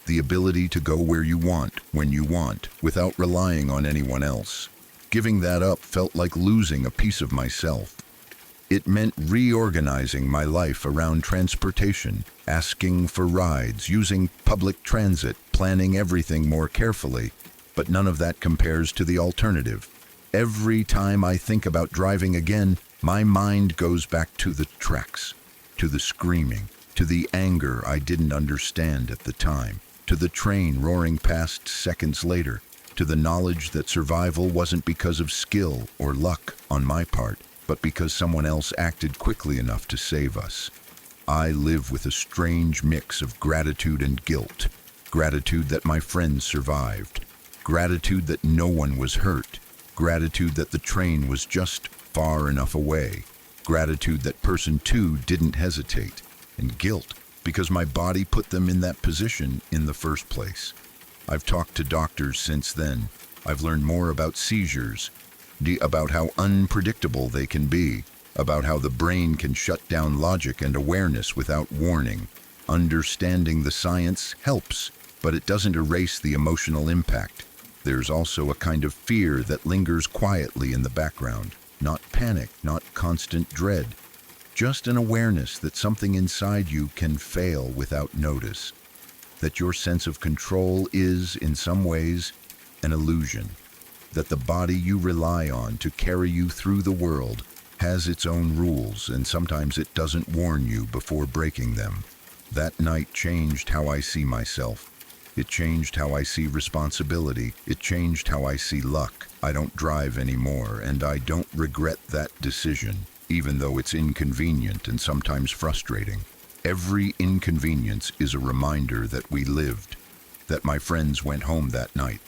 the ability to go where you want, when you want, without relying on anyone else. Giving that up felt like losing a piece of myself. It meant reorganizing my life around transportation, asking for rides, using public transit, planning everything more carefully, but none of that compares to the alternative. Every time I think about driving again, my mind goes back to the tracks, to the screaming, to the anger I didn't understand at the time, to the train roaring past seconds later, to the knowledge that survival wasn't because of skill or luck on my part, but because someone else acted quickly enough to save us. I live with a strange mix of gratitude and guilt. Gratitude that my friends survived. Gratitude that no one was hurt. Gratitude that the train was just far enough away. Gratitude that person 2 didn't hesitate. And guilt because my body put them in that position in the first place. I've talked to doctors since then. I've learned more about seizures, about how unpredictable they can be, about how the brain can shut down logic and awareness without warning. Understanding the science helps, but it doesn't erase the emotional impact. There's also a kind of fear that lingers quietly in the background. Not panic, not constant dread. Just an awareness that something inside you can fail without notice. That your sense of control is, in some ways, an illusion. That the body you rely on to carry you through the world has its own rules, and sometimes it doesn't warn you before breaking them. That night changed how I see myself. It changed how I see responsibility. It changed how I see luck. I don't drive anymore, and I don't regret that decision, even though it's inconvenient and sometimes frustrating. Every inconvenience is a reminder that we lived, that my friends went home that night,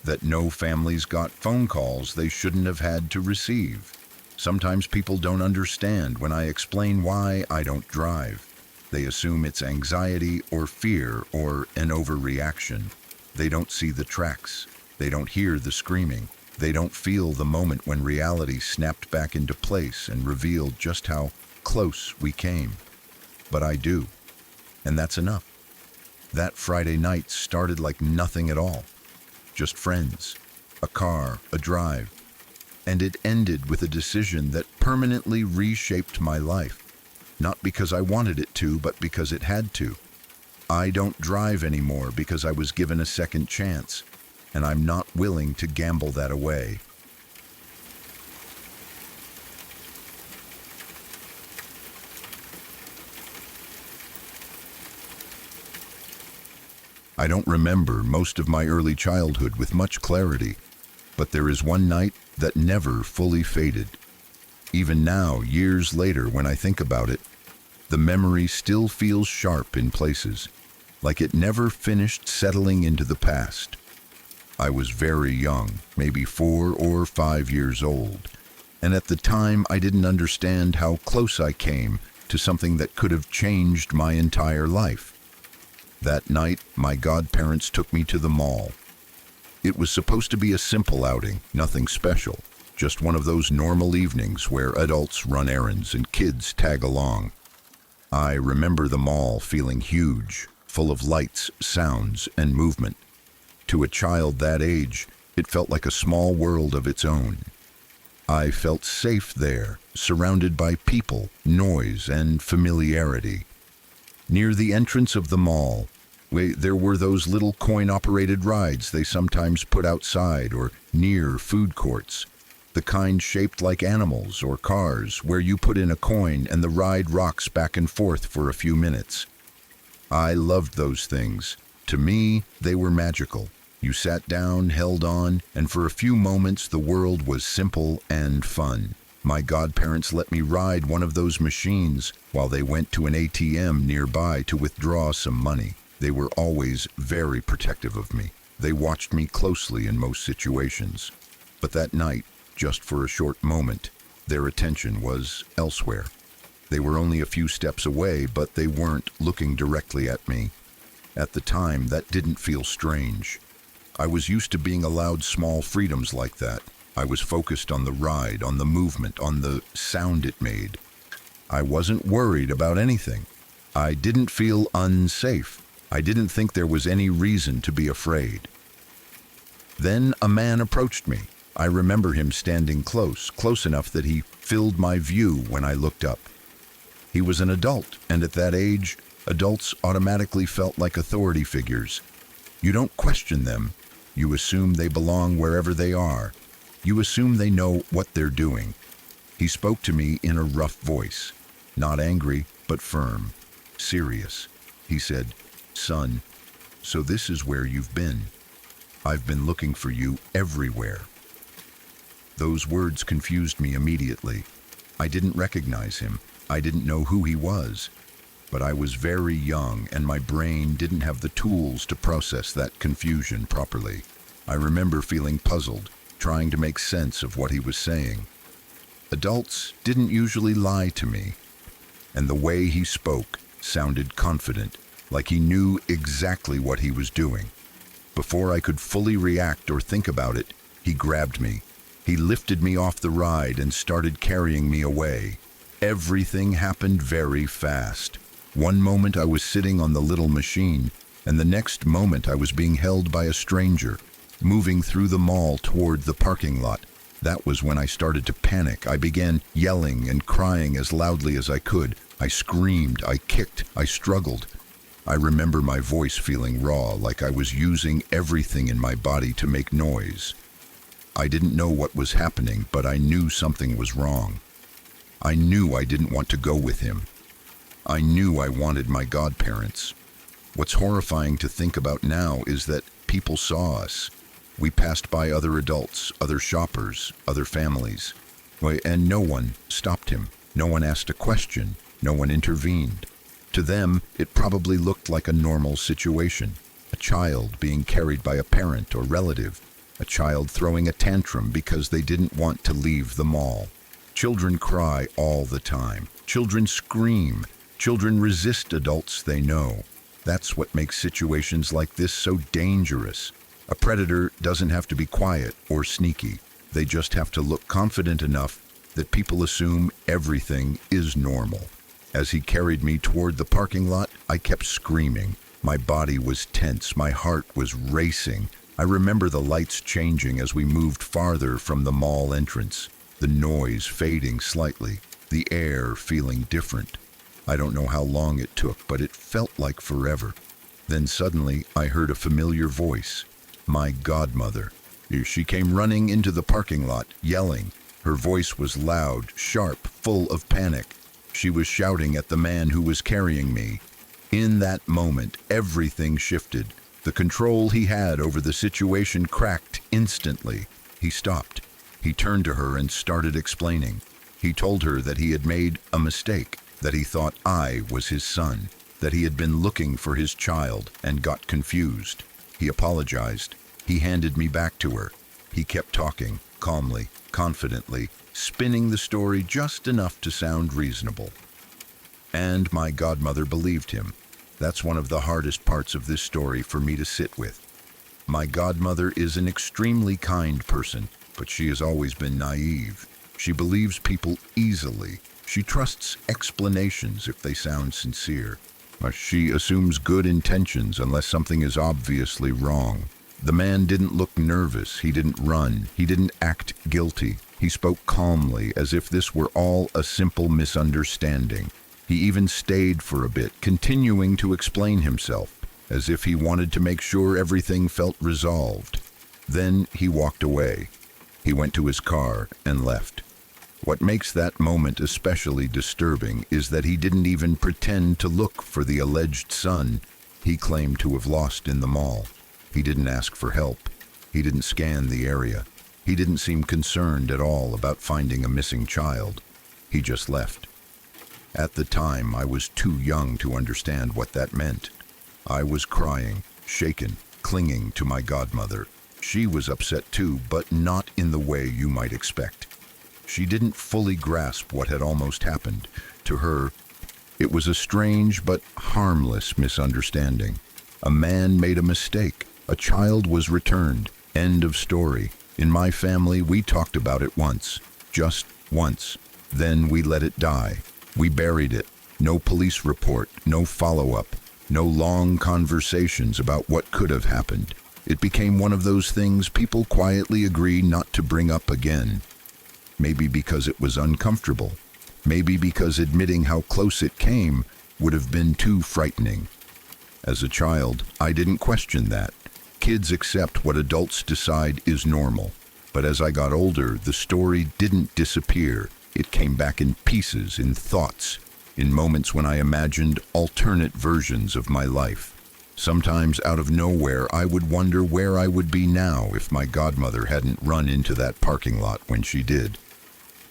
that no families got phone calls they shouldn't have had to receive. Sometimes people don't understand when I explain why I don't drive. They assume it's anxiety or fear or an overreaction. They don't see the tracks. They don't hear the screaming. They don't feel the moment when reality snapped back into place and revealed just how close we came. But I do, and that's enough. That Friday night started like nothing at all. Just friends, a car, a drive, and it ended with a decision that permanently reshaped my life. Not because I wanted it to, but because it had to. I don't drive anymore because I was given a second chance, and I'm not willing to gamble that away. I don't remember most of my early childhood with much clarity, but there is one night that never fully faded. Even now, years later, when I think about it, the memory still feels sharp in places, like it never finished settling into the past. I was very young, maybe 4 or 5 years old, and at the time I didn't understand how close I came to something that could have changed my entire life. That night, my godparents took me to the mall. It was supposed to be a simple outing, nothing special, just one of those normal evenings where adults run errands and kids tag along. I remember the mall feeling huge, full of lights, sounds, and movement. To a child that age, it felt like a small world of its own. I felt safe there, surrounded by people, noise, and familiarity. Near the entrance of the mall, there were those little coin-operated rides they sometimes put outside or near food courts. The kind shaped like animals or cars, where you put in a coin and the ride rocks back and forth for a few minutes. I loved those things. To me, they were magical. You sat down, held on, and for a few moments the world was simple and fun. My godparents let me ride one of those machines while they went to an ATM nearby to withdraw some money. They were always very protective of me. They watched me closely in most situations. But that night, just for a short moment, their attention was elsewhere. They were only a few steps away, but they weren't looking directly at me. At the time, that didn't feel strange. I was used to being allowed small freedoms like that. I was focused on the ride, on the movement, on the sound it made. I wasn't worried about anything. I didn't feel unsafe. I didn't think there was any reason to be afraid. Then a man approached me. I remember him standing close enough that he filled my view when I looked up. He was an adult, and at that age, adults automatically felt like authority figures. You don't question them. You assume they belong wherever they are. You assume they know what they're doing. He spoke to me in a rough voice, not angry, but firm, serious. He said, "Son, so this is where you've been. I've been looking for you everywhere." Those words confused me immediately. I didn't recognize him. I didn't know who he was. But I was very young, and my brain didn't have the tools to process that confusion properly. I remember feeling puzzled, trying to make sense of what he was saying. Adults didn't usually lie to me, and the way he spoke sounded confident, like he knew exactly what he was doing. Before I could fully react or think about it, he grabbed me. He lifted me off the ride and started carrying me away. Everything happened very fast. One moment I was sitting on the little machine, and the next moment I was being held by a stranger, moving through the mall toward the parking lot. That was when I started to panic. I began yelling and crying as loudly as I could. I screamed, I kicked, I struggled. I remember my voice feeling raw, like I was using everything in my body to make noise. I didn't know what was happening, but I knew something was wrong. I knew I didn't want to go with him. I knew I wanted my godparents. What's horrifying to think about now is that people saw us. We passed by other adults, other shoppers, other families, and no one stopped him. No one asked a question. No one intervened. To them, it probably looked like a normal situation. A child being carried by a parent or relative. A child throwing a tantrum because they didn't want to leave the mall. Children cry all the time. Children scream. Children resist adults they know. That's what makes situations like this so dangerous. A predator doesn't have to be quiet or sneaky. They just have to look confident enough that people assume everything is normal. As he carried me toward the parking lot, I kept screaming. My body was tense. My heart was racing. I remember the lights changing as we moved farther from the mall entrance, the noise fading slightly, the air feeling different. I don't know how long it took, but it felt like forever. Then suddenly, I heard a familiar voice. My godmother. She came running into the parking lot, yelling. Her voice was loud, sharp, full of panic. She was shouting at the man who was carrying me. In that moment, everything shifted. The control he had over the situation cracked instantly. He stopped. He turned to her and started explaining. He told her that he had made a mistake, that he thought I was his son, that he had been looking for his child and got confused. He apologized. He handed me back to her. He kept talking, calmly, confidently, spinning the story just enough to sound reasonable. And my godmother believed him. That's one of the hardest parts of this story for me to sit with. My godmother is an extremely kind person, but she has always been naive. She believes people easily. She trusts explanations if they sound sincere. She assumes good intentions unless something is obviously wrong. The man didn't look nervous. He didn't run. He didn't act guilty. He spoke calmly, as if this were all a simple misunderstanding. He even stayed for a bit, continuing to explain himself, as if he wanted to make sure everything felt resolved. Then he walked away. He went to his car and left. What makes that moment especially disturbing is that he didn't even pretend to look for the alleged son he claimed to have lost in the mall. He didn't ask for help. He didn't scan the area. He didn't seem concerned at all about finding a missing child. He just left. At the time, I was too young to understand what that meant. I was crying, shaken, clinging to my godmother. She was upset too, but not in the way you might expect. She didn't fully grasp what had almost happened. To her, it was a strange but harmless misunderstanding. A man made a mistake. A child was returned. End of story. In my family, we talked about it once. Just once. Then we let it die. We buried it. No police report, no follow-up, no long conversations about what could have happened. It became one of those things people quietly agree not to bring up again. Maybe because it was uncomfortable. Maybe because admitting how close it came would have been too frightening. As a child, I didn't question that. Kids accept what adults decide is normal. But as I got older, the story didn't disappear. It came back in pieces, in thoughts, in moments when I imagined alternate versions of my life. Sometimes out of nowhere, I would wonder where I would be now if my godmother hadn't run into that parking lot when she did.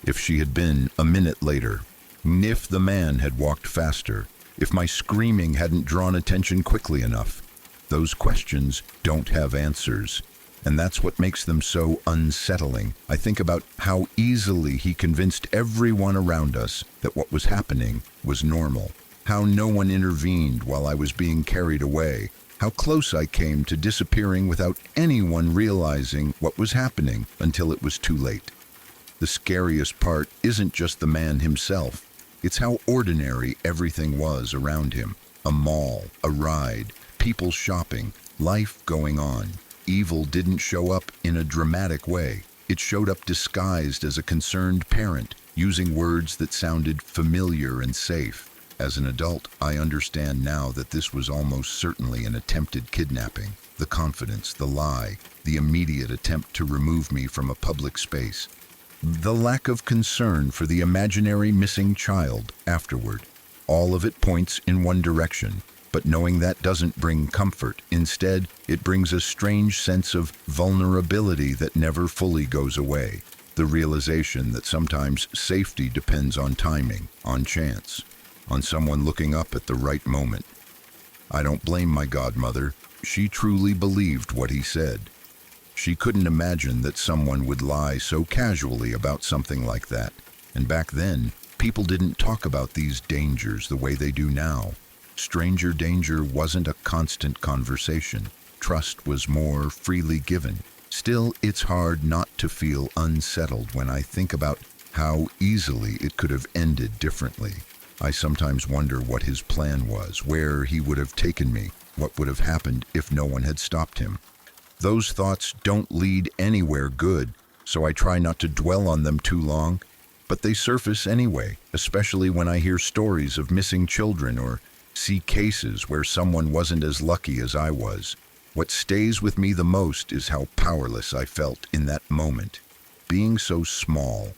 If she had been a minute later. If the man had walked faster. If my screaming hadn't drawn attention quickly enough. Those questions don't have answers. And that's what makes them so unsettling. I think about how easily he convinced everyone around us that what was happening was normal. How no one intervened while I was being carried away. How close I came to disappearing without anyone realizing what was happening until it was too late. The scariest part isn't just the man himself. It's how ordinary everything was around him. A mall, a ride, people shopping, life going on. Evil didn't show up in a dramatic way. It showed up disguised as a concerned parent, using words that sounded familiar and safe. As an adult, I understand now that this was almost certainly an attempted kidnapping. The confidence, the lie, the immediate attempt to remove me from a public space. The lack of concern for the imaginary missing child afterward. All of it points in one direction. But knowing that doesn't bring comfort. Instead, it brings a strange sense of vulnerability that never fully goes away. The realization that sometimes safety depends on timing, on chance, on someone looking up at the right moment. I don't blame my godmother. She truly believed what he said. She couldn't imagine that someone would lie so casually about something like that. And back then, people didn't talk about these dangers the way they do now. Stranger danger wasn't a constant conversation. Trust was more freely given. Still, it's hard not to feel unsettled when I think about how easily it could have ended differently. I sometimes wonder what his plan was, where he would have taken me, what would have happened if no one had stopped him. Those thoughts don't lead anywhere good, so I try not to dwell on them too long, but they surface anyway, especially when I hear stories of missing children or see cases where someone wasn't as lucky as I was. What stays with me the most is how powerless I felt in that moment. Being so small,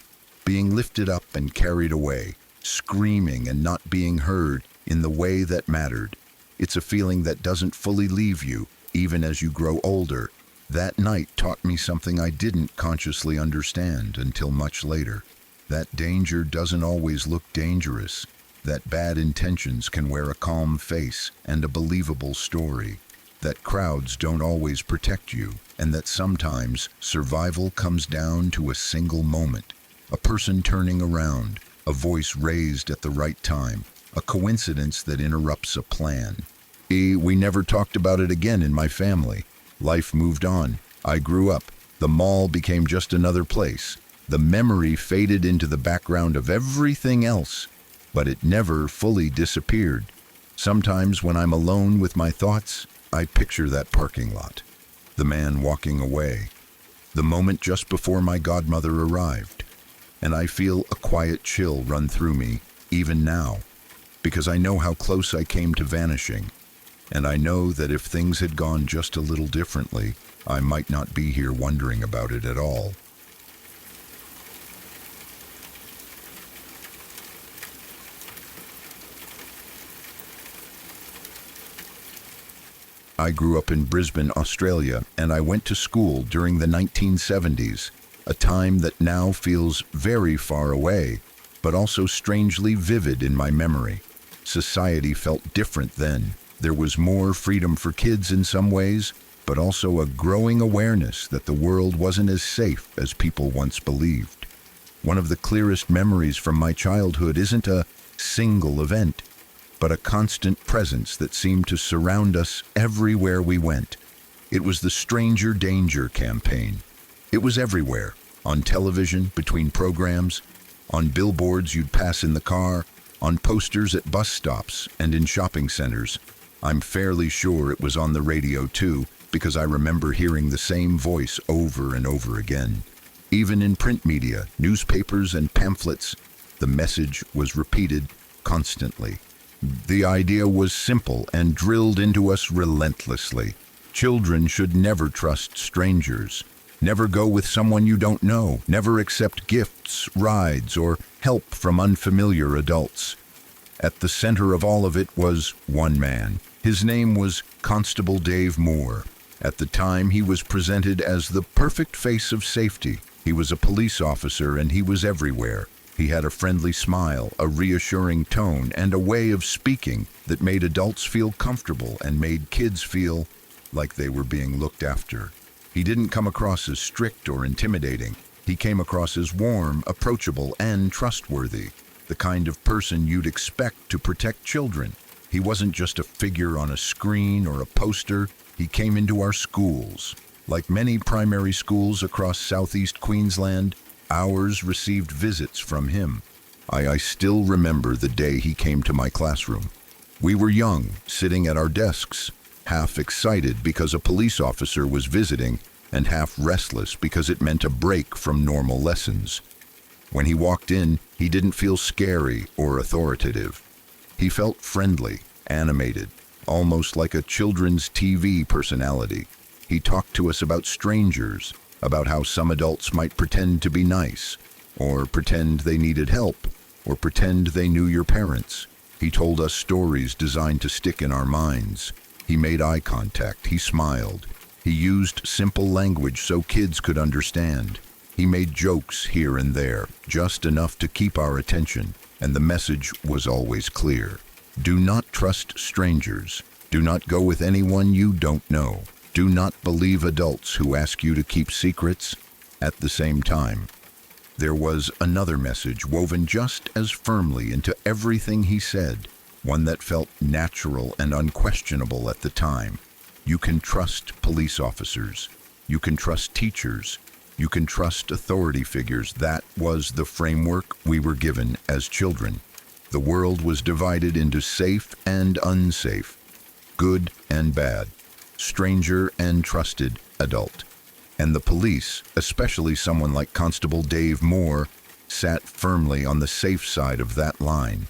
being lifted up and carried away, screaming and not being heard in the way that mattered. It's a feeling that doesn't fully leave you, even as you grow older. That night taught me something I didn't consciously understand until much later. That danger doesn't always look dangerous. That bad intentions can wear a calm face and a believable story. That crowds don't always protect you, and that sometimes survival comes down to a single moment. A person turning around, a voice raised at the right time, a coincidence that interrupts a plan. We never talked about it again in my family. Life moved on. I grew up. The mall became just another place. The memory faded into the background of everything else. But it never fully disappeared. Sometimes when I'm alone with my thoughts, I picture that parking lot, the man walking away, the moment just before my godmother arrived, and I feel a quiet chill run through me, even now, because I know how close I came to vanishing, and I know that if things had gone just a little differently, I might not be here wondering about it at all. I grew up in Brisbane, Australia, and I went to school during the 1970s, a time that now feels very far away, but also strangely vivid in my memory. Society felt different then. There was more freedom for kids in some ways, but also a growing awareness that the world wasn't as safe as people once believed. One of the clearest memories from my childhood isn't a single event, but a constant presence that seemed to surround us everywhere we went. It was the Stranger Danger campaign. It was everywhere, on television, between programs, on billboards you'd pass in the car, on posters at bus stops and in shopping centers. I'm fairly sure it was on the radio too, because I remember hearing the same voice over and over again. Even in print media, newspapers and pamphlets, the message was repeated constantly. The idea was simple and drilled into us relentlessly. Children should never trust strangers. Never go with someone you don't know. Never accept gifts, rides, or help from unfamiliar adults. At the center of all of it was one man. His name was Constable Dave Moore. At the time, he was presented as the perfect face of safety. He was a police officer and he was everywhere. He had a friendly smile, a reassuring tone, and a way of speaking that made adults feel comfortable and made kids feel like they were being looked after. He didn't come across as strict or intimidating. He came across as warm, approachable, and trustworthy, the kind of person you'd expect to protect children. He wasn't just a figure on a screen or a poster. He came into our schools. Like many primary schools across southeast Queensland, ours received visits from him. I still remember the day he came to my classroom. We were young, sitting at our desks, half excited because a police officer was visiting and half restless because it meant a break from normal lessons. When he walked in, he didn't feel scary or authoritative. He felt friendly, animated, almost like a children's TV personality. He talked to us about strangers, about how some adults might pretend to be nice, or pretend they needed help, or pretend they knew your parents. He told us stories designed to stick in our minds. He made eye contact, he smiled. He used simple language so kids could understand. He made jokes here and there, just enough to keep our attention, and the message was always clear. Do not trust strangers. Do not go with anyone you don't know. Do not believe adults who ask you to keep secrets. At the same time, there was another message woven just as firmly into everything he said, one that felt natural and unquestionable at the time. You can trust police officers. You can trust teachers. You can trust authority figures. That was the framework we were given as children. The world was divided into safe and unsafe, good and bad, stranger and trusted adult. And the police, especially someone like Constable Dave Moore, sat firmly on the safe side of that line.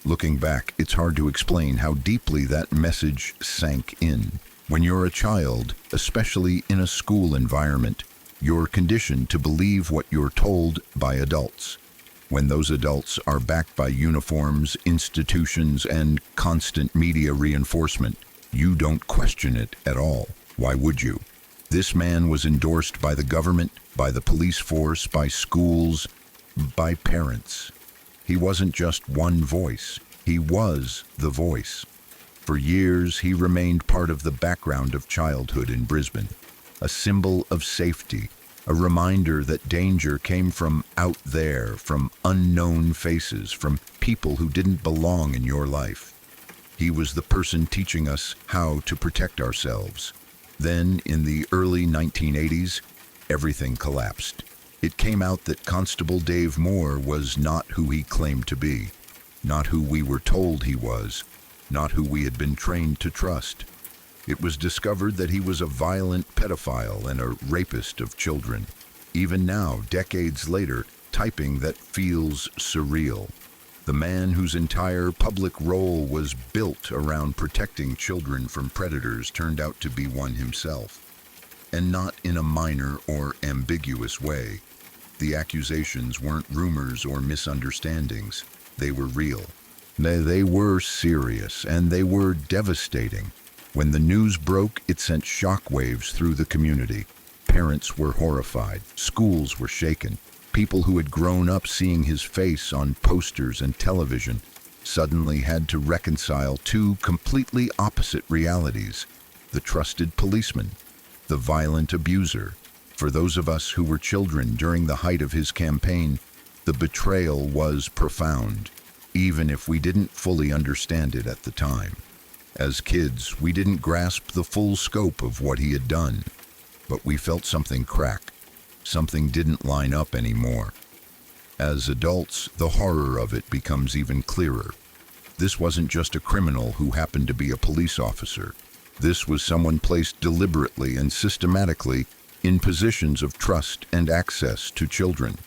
Looking back, it's hard to explain how deeply that message sank in. When you're a child, especially in a school environment, you're conditioned to believe what you're told by adults. When those adults are backed by uniforms, institutions, and constant media reinforcement, you don't question it at all. Why would you? This man was endorsed by the government, by the police force, by schools, by parents. He wasn't just one voice. He was the voice. For years, he remained part of the background of childhood in Brisbane, a symbol of safety, a reminder that danger came from out there, from unknown faces, from people who didn't belong in your life. He was the person teaching us how to protect ourselves. Then, in the early 1980s, everything collapsed. It came out that Constable Dave Moore was not who he claimed to be, not who we were told he was, not who we had been trained to trust. It was discovered that he was a violent pedophile and a rapist of children. Even now, decades later, typing that feels surreal. The man whose entire public role was built around protecting children from predators turned out to be one himself. And not in a minor or ambiguous way. The accusations weren't rumors or misunderstandings. They were real. They were serious, and they were devastating. When the news broke, it sent shockwaves through the community. Parents were horrified. Schools were shaken. People who had grown up seeing his face on posters and television suddenly had to reconcile two completely opposite realities: the trusted policeman, the violent abuser. For those of us who were children during the height of his campaign, the betrayal was profound, even if we didn't fully understand it at the time. As kids, we didn't grasp the full scope of what he had done, but we felt something crack. Something didn't line up anymore. As adults, the horror of it becomes even clearer. This wasn't just a criminal who happened to be a police officer. This was someone placed deliberately and systematically in positions of trust and access to children.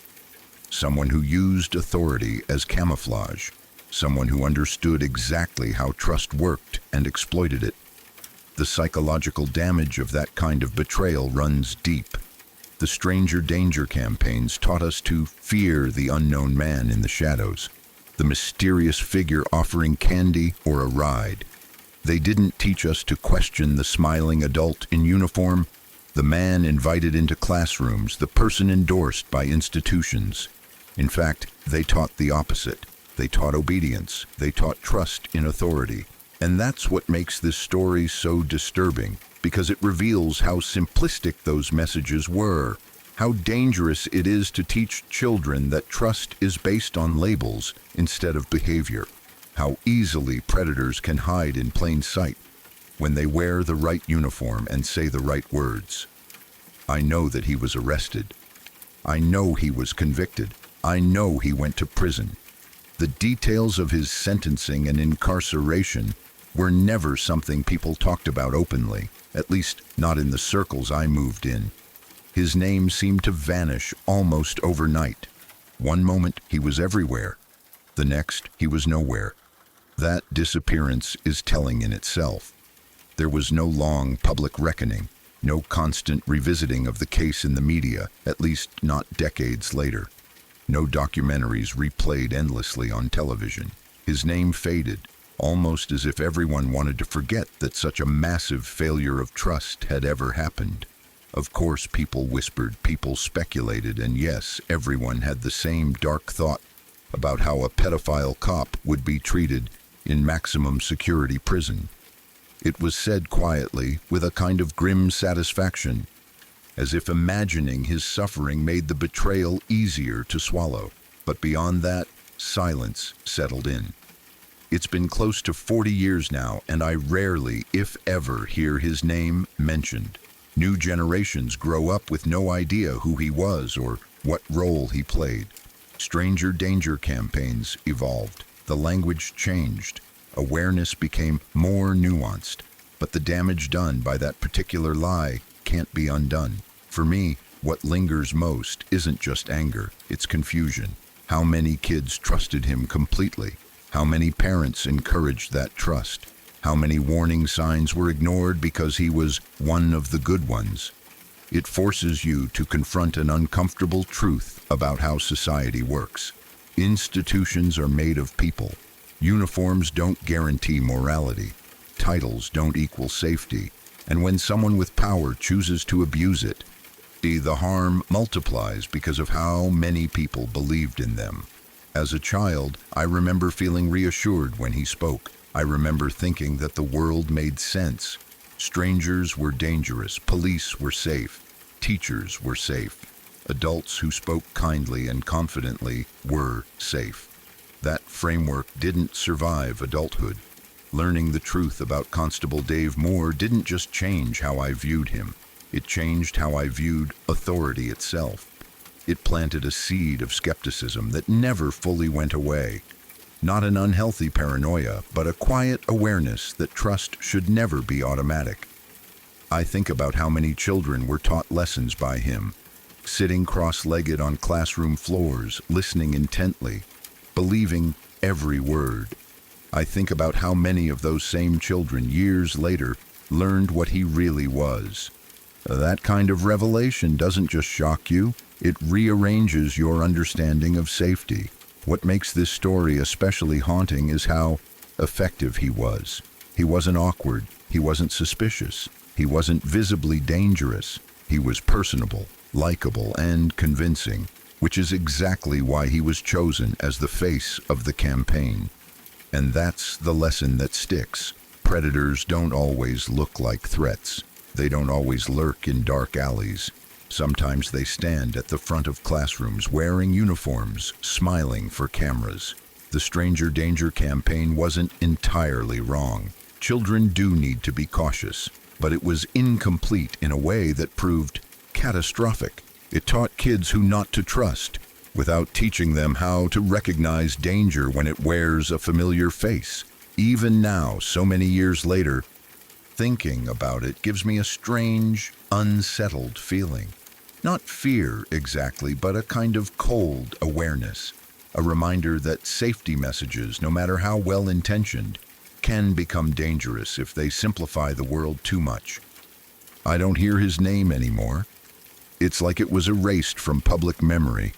Someone who used authority as camouflage. Someone who understood exactly how trust worked and exploited it. The psychological damage of that kind of betrayal runs deep. The stranger danger campaigns taught us to fear the unknown man in the shadows, the mysterious figure offering candy or a ride. They didn't teach us to question the smiling adult in uniform, the man invited into classrooms, the person endorsed by institutions. In fact, they taught the opposite. They taught obedience. They taught trust in authority. And that's what makes this story so disturbing, because it reveals how simplistic those messages were, how dangerous it is to teach children that trust is based on labels instead of behavior, how easily predators can hide in plain sight when they wear the right uniform and say the right words. I know that he was arrested. I know he was convicted. I know he went to prison. The details of his sentencing and incarceration were never something people talked about openly, at least not in the circles I moved in. His name seemed to vanish almost overnight. One moment he was everywhere, the next he was nowhere. That disappearance is telling in itself. There was no long public reckoning, no constant revisiting of the case in the media, at least not decades later. No documentaries replayed endlessly on television. His name faded, almost as if everyone wanted to forget that such a massive failure of trust had ever happened. Of course, people whispered, people speculated, and yes, everyone had the same dark thought about how a pedophile cop would be treated in maximum security prison. It was said quietly, with a kind of grim satisfaction, as if imagining his suffering made the betrayal easier to swallow. But beyond that, silence settled in. It's been close to 40 years now, and I rarely, if ever, hear his name mentioned. New generations grow up with no idea who he was or what role he played. Stranger danger campaigns evolved. The language changed. Awareness became more nuanced. But the damage done by that particular lie can't be undone. For me, what lingers most isn't just anger, it's confusion. How many kids trusted him completely? How many parents encouraged that trust? How many warning signs were ignored because he was one of the good ones? It forces you to confront an uncomfortable truth about how society works. Institutions are made of people. Uniforms don't guarantee morality. Titles don't equal safety. And when someone with power chooses to abuse it, the harm multiplies because of how many people believed in them. As a child, I remember feeling reassured when he spoke. I remember thinking that the world made sense. Strangers were dangerous, police were safe, teachers were safe. Adults who spoke kindly and confidently were safe. That framework didn't survive adulthood. Learning the truth about Constable Dave Moore didn't just change how I viewed him. It changed how I viewed authority itself. It planted a seed of skepticism that never fully went away. Not an unhealthy paranoia, but a quiet awareness that trust should never be automatic. I think about how many children were taught lessons by him, sitting cross-legged on classroom floors, listening intently, believing every word. I think about how many of those same children years later learned what he really was. That kind of revelation doesn't just shock you, it rearranges your understanding of safety. What makes this story especially haunting is how effective he was. He wasn't awkward, he wasn't suspicious, he wasn't visibly dangerous. He was personable, likable, and convincing, which is exactly why he was chosen as the face of the campaign. And that's the lesson that sticks. Predators don't always look like threats. They don't always lurk in dark alleys. Sometimes they stand at the front of classrooms wearing uniforms, smiling for cameras. The Stranger Danger campaign wasn't entirely wrong. Children do need to be cautious, but it was incomplete in a way that proved catastrophic. It taught kids who not to trust, without teaching them how to recognize danger when it wears a familiar face. Even now, so many years later, thinking about it gives me a strange, unsettled feeling. Not fear exactly, but a kind of cold awareness. A reminder that safety messages, no matter how well-intentioned, can become dangerous if they simplify the world too much. I don't hear his name anymore. It's like it was erased from public memory.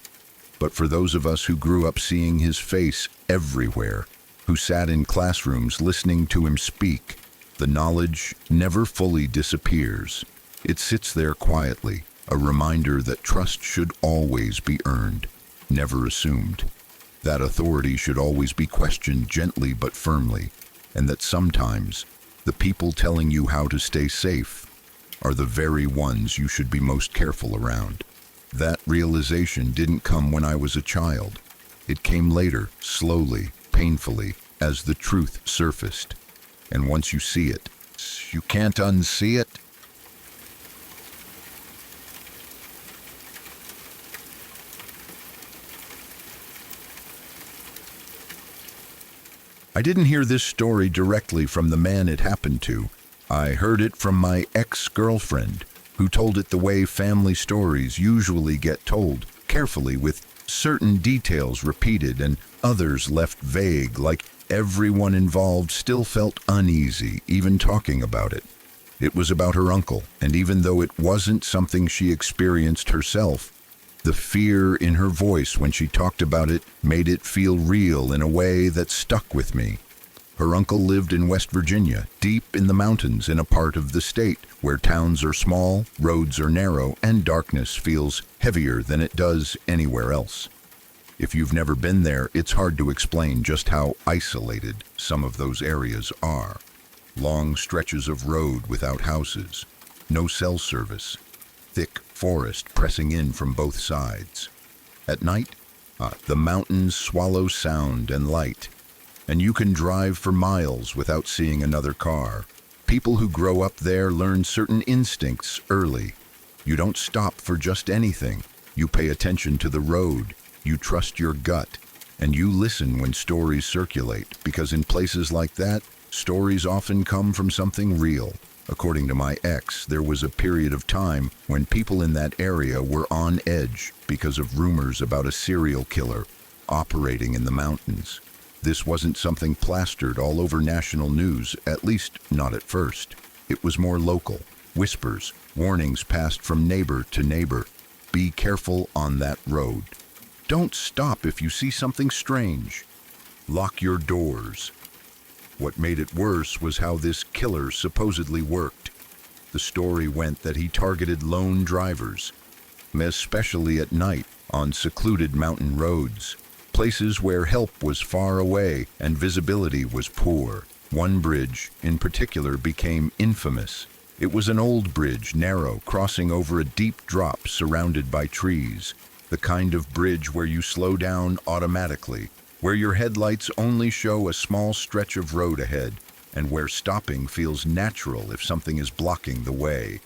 But for those of us who grew up seeing his face everywhere, who sat in classrooms listening to him speak, the knowledge never fully disappears. It sits there quietly, a reminder that trust should always be earned, never assumed. That authority should always be questioned gently but firmly, and that sometimes the people telling you how to stay safe are the very ones you should be most careful around. That realization didn't come when I was a child. It came later, slowly, painfully, as the truth surfaced. And once you see it, you can't unsee it. I didn't hear this story directly from the man it happened to. I heard it from my ex-girlfriend, who told it the way family stories usually get told, carefully with certain details repeated and others left vague, like everyone involved still felt uneasy even talking about it. It was about her uncle, and even though it wasn't something she experienced herself, the fear in her voice when she talked about it made it feel real in a way that stuck with me. Her uncle lived in West Virginia, deep in the mountains in a part of the state where towns are small, roads are narrow, and darkness feels heavier than it does anywhere else. If you've never been there, it's hard to explain just how isolated some of those areas are. Long stretches of road without houses, no cell service, thick forest pressing in from both sides. At night, the mountains swallow sound and light, and you can drive for miles without seeing another car. People who grow up there learn certain instincts early. You don't stop for just anything. You pay attention to the road, you trust your gut, and you listen when stories circulate, because in places like that, stories often come from something real. According to my ex, there was a period of time when people in that area were on edge because of rumors about a serial killer operating in the mountains. This wasn't something plastered all over national news, at least not at first. It was more local. Whispers, warnings passed from neighbor to neighbor. Be careful on that road. Don't stop if you see something strange. Lock your doors. What made it worse was how this killer supposedly worked. The story went that he targeted lone drivers, especially at night on secluded mountain roads. Places where help was far away and visibility was poor. One bridge, in particular, became infamous. It was an old bridge, narrow, crossing over a deep drop surrounded by trees. The kind of bridge where you slow down automatically, where your headlights only show a small stretch of road ahead, and where stopping feels natural if something is blocking the way.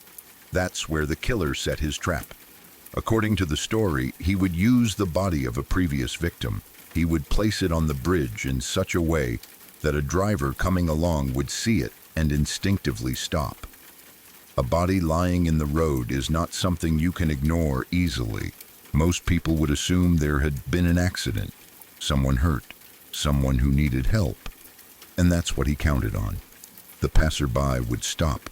That's where the killer set his trap. According to the story, he would use the body of a previous victim. He would place it on the bridge in such a way that a driver coming along would see it and instinctively stop. A body lying in the road is not something you can ignore easily. Most people would assume there had been an accident, someone hurt, someone who needed help. And that's what he counted on. The passerby would stop,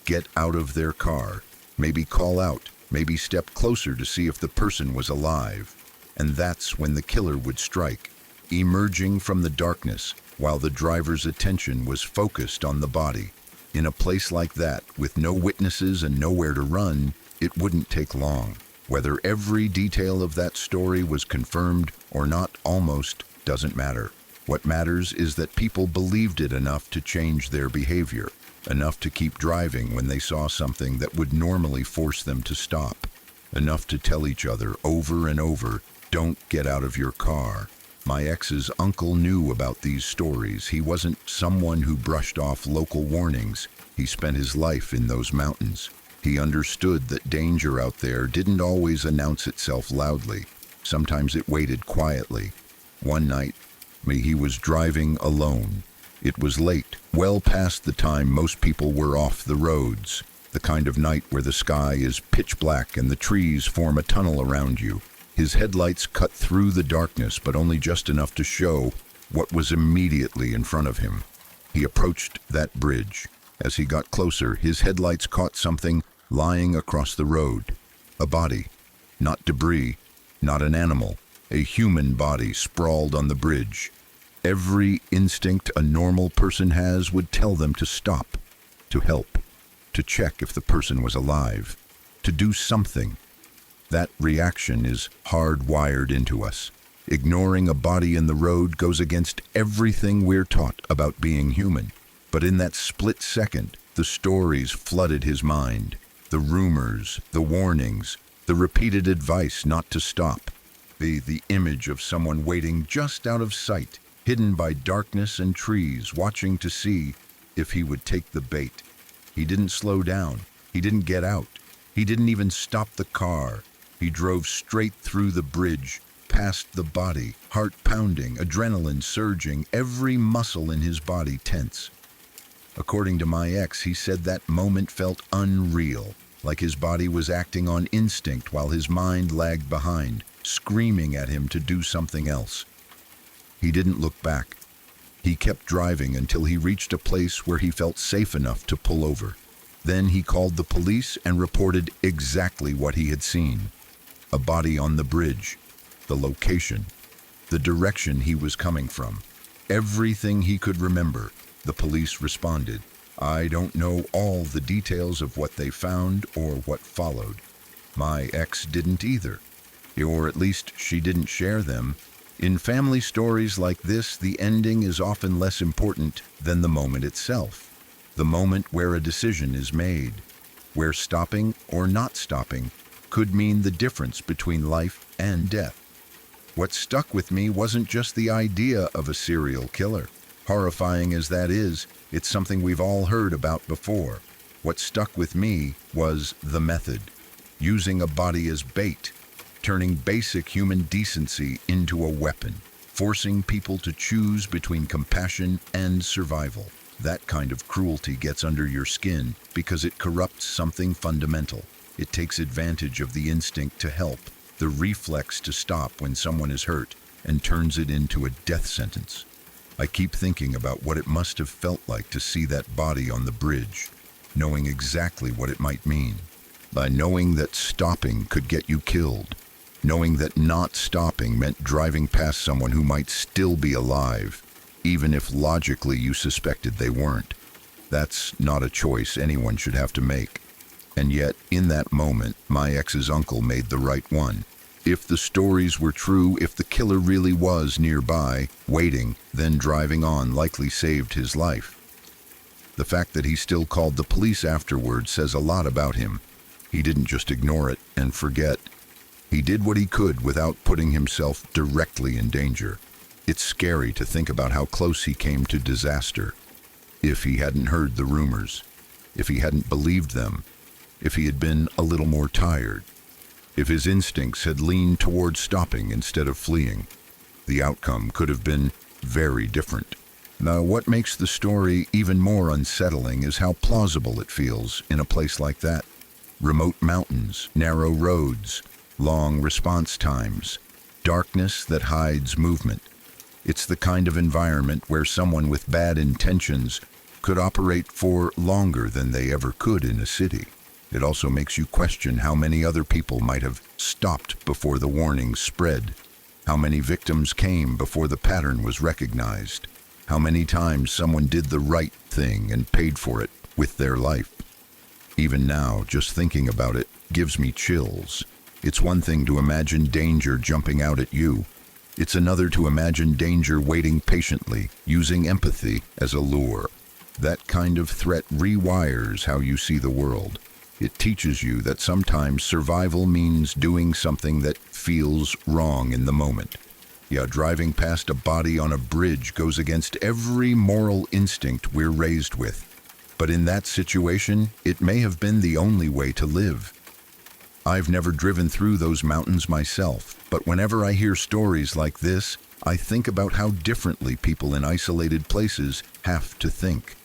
get out of their car, maybe call out, maybe step closer to see if the person was alive. And that's when the killer would strike, emerging from the darkness while the driver's attention was focused on the body. In a place like that, with no witnesses and nowhere to run, it wouldn't take long. Whether every detail of that story was confirmed or not almost doesn't matter. What matters is that people believed it enough to change their behavior, enough to keep driving when they saw something that would normally force them to stop, enough to tell each other over and over, "Don't get out of your car." My ex's uncle knew about these stories. He wasn't someone who brushed off local warnings. He spent his life in those mountains. He understood that danger out there didn't always announce itself loudly. Sometimes it waited quietly. One night, he was driving alone. It was late, well past the time most people were off the roads, the kind of night where the sky is pitch black and the trees form a tunnel around you. His headlights cut through the darkness, but only just enough to show what was immediately in front of him. He approached that bridge. As he got closer, his headlights caught something lying across the road. A body. Not debris, not an animal. A human body sprawled on the bridge. Every instinct a normal person has would tell them to stop, to help, to check if the person was alive, to do something. That reaction is hardwired into us. Ignoring a body in the road goes against everything we're taught about being human. But in that split second, the stories flooded his mind. The rumors, the warnings, the repeated advice not to stop. The image of someone waiting just out of sight, hidden by darkness and trees, watching to see if he would take the bait. He didn't slow down. He didn't get out. He didn't even stop the car. He drove straight through the bridge, past the body, heart pounding, adrenaline surging, every muscle in his body tense. According to my ex, he said that moment felt unreal, like his body was acting on instinct while his mind lagged behind, screaming at him to do something else. He didn't look back. He kept driving until he reached a place where he felt safe enough to pull over. Then he called the police and reported exactly what he had seen. A body on the bridge, the location, the direction he was coming from. Everything he could remember. The police responded. I don't know all the details of what they found or what followed. My ex didn't either, or at least she didn't share them. In family stories like this, the ending is often less important than the moment itself. The moment where a decision is made, where stopping or not stopping could mean the difference between life and death. What stuck with me wasn't just the idea of a serial killer. Horrifying as that is, it's something we've all heard about before. What stuck with me was the method. Using a body as bait, turning basic human decency into a weapon, forcing people to choose between compassion and survival. That kind of cruelty gets under your skin because it corrupts something fundamental. It takes advantage of the instinct to help, the reflex to stop when someone is hurt, and turns it into a death sentence. I keep thinking about what it must have felt like to see that body on the bridge, knowing exactly what it might mean. By knowing that stopping could get you killed, knowing that not stopping meant driving past someone who might still be alive, even if logically you suspected they weren't. That's not a choice anyone should have to make. And yet, in that moment, my ex's uncle made the right one. If the stories were true, if the killer really was nearby, waiting, then driving on, likely saved his life. The fact that he still called the police afterward says a lot about him. He didn't just ignore it and forget. He did what he could without putting himself directly in danger. It's scary to think about how close he came to disaster. If he hadn't heard the rumors, if he hadn't believed them, if he had been a little more tired, if his instincts had leaned toward stopping instead of fleeing, the outcome could have been very different. Now, what makes the story even more unsettling is how plausible it feels in a place like that. Remote mountains, narrow roads, long response times, darkness that hides movement. It's the kind of environment where someone with bad intentions could operate for longer than they ever could in a city. It also makes you question how many other people might have stopped before the warnings spread, how many victims came before the pattern was recognized, how many times someone did the right thing and paid for it with their life. Even now, just thinking about it gives me chills. It's one thing to imagine danger jumping out at you. It's another to imagine danger waiting patiently, using empathy as a lure. That kind of threat rewires how you see the world. It teaches you that sometimes survival means doing something that feels wrong in the moment. Yeah, driving past a body on a bridge goes against every moral instinct we're raised with. But in that situation, it may have been the only way to live. I've never driven through those mountains myself, but whenever I hear stories like this, I think about how differently people in isolated places have to think.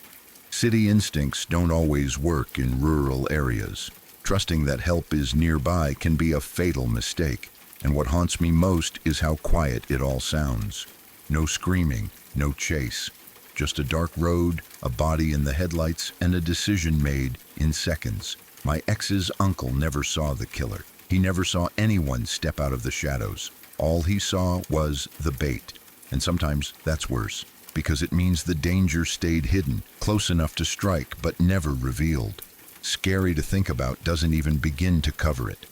City instincts don't always work in rural areas. Trusting that help is nearby can be a fatal mistake, and what haunts me most is how quiet it all sounds. No screaming, no chase. Just a dark road, a body in the headlights, and a decision made in seconds. My ex's uncle never saw the killer. He never saw anyone step out of the shadows. All he saw was the bait. And sometimes that's worse, because it means the danger stayed hidden, close enough to strike, but never revealed. Scary to think about doesn't even begin to cover it.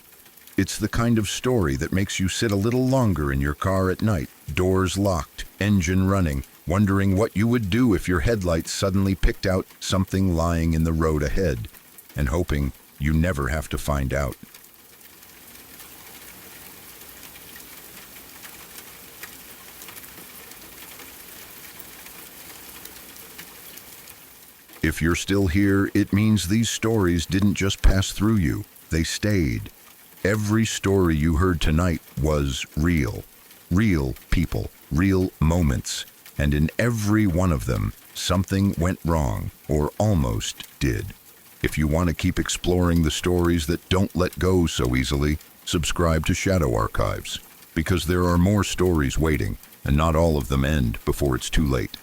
It's the kind of story that makes you sit a little longer in your car at night, doors locked, engine running, wondering what you would do if your headlights suddenly picked out something lying in the road ahead, and hoping you never have to find out. If you're still here, it means these stories didn't just pass through you, they stayed. Every story you heard tonight was real. Real people, real moments, and in every one of them, something went wrong, or almost did. If you want to keep exploring the stories that don't let go so easily, subscribe to Shadow Archives, because there are more stories waiting, and not all of them end before it's too late.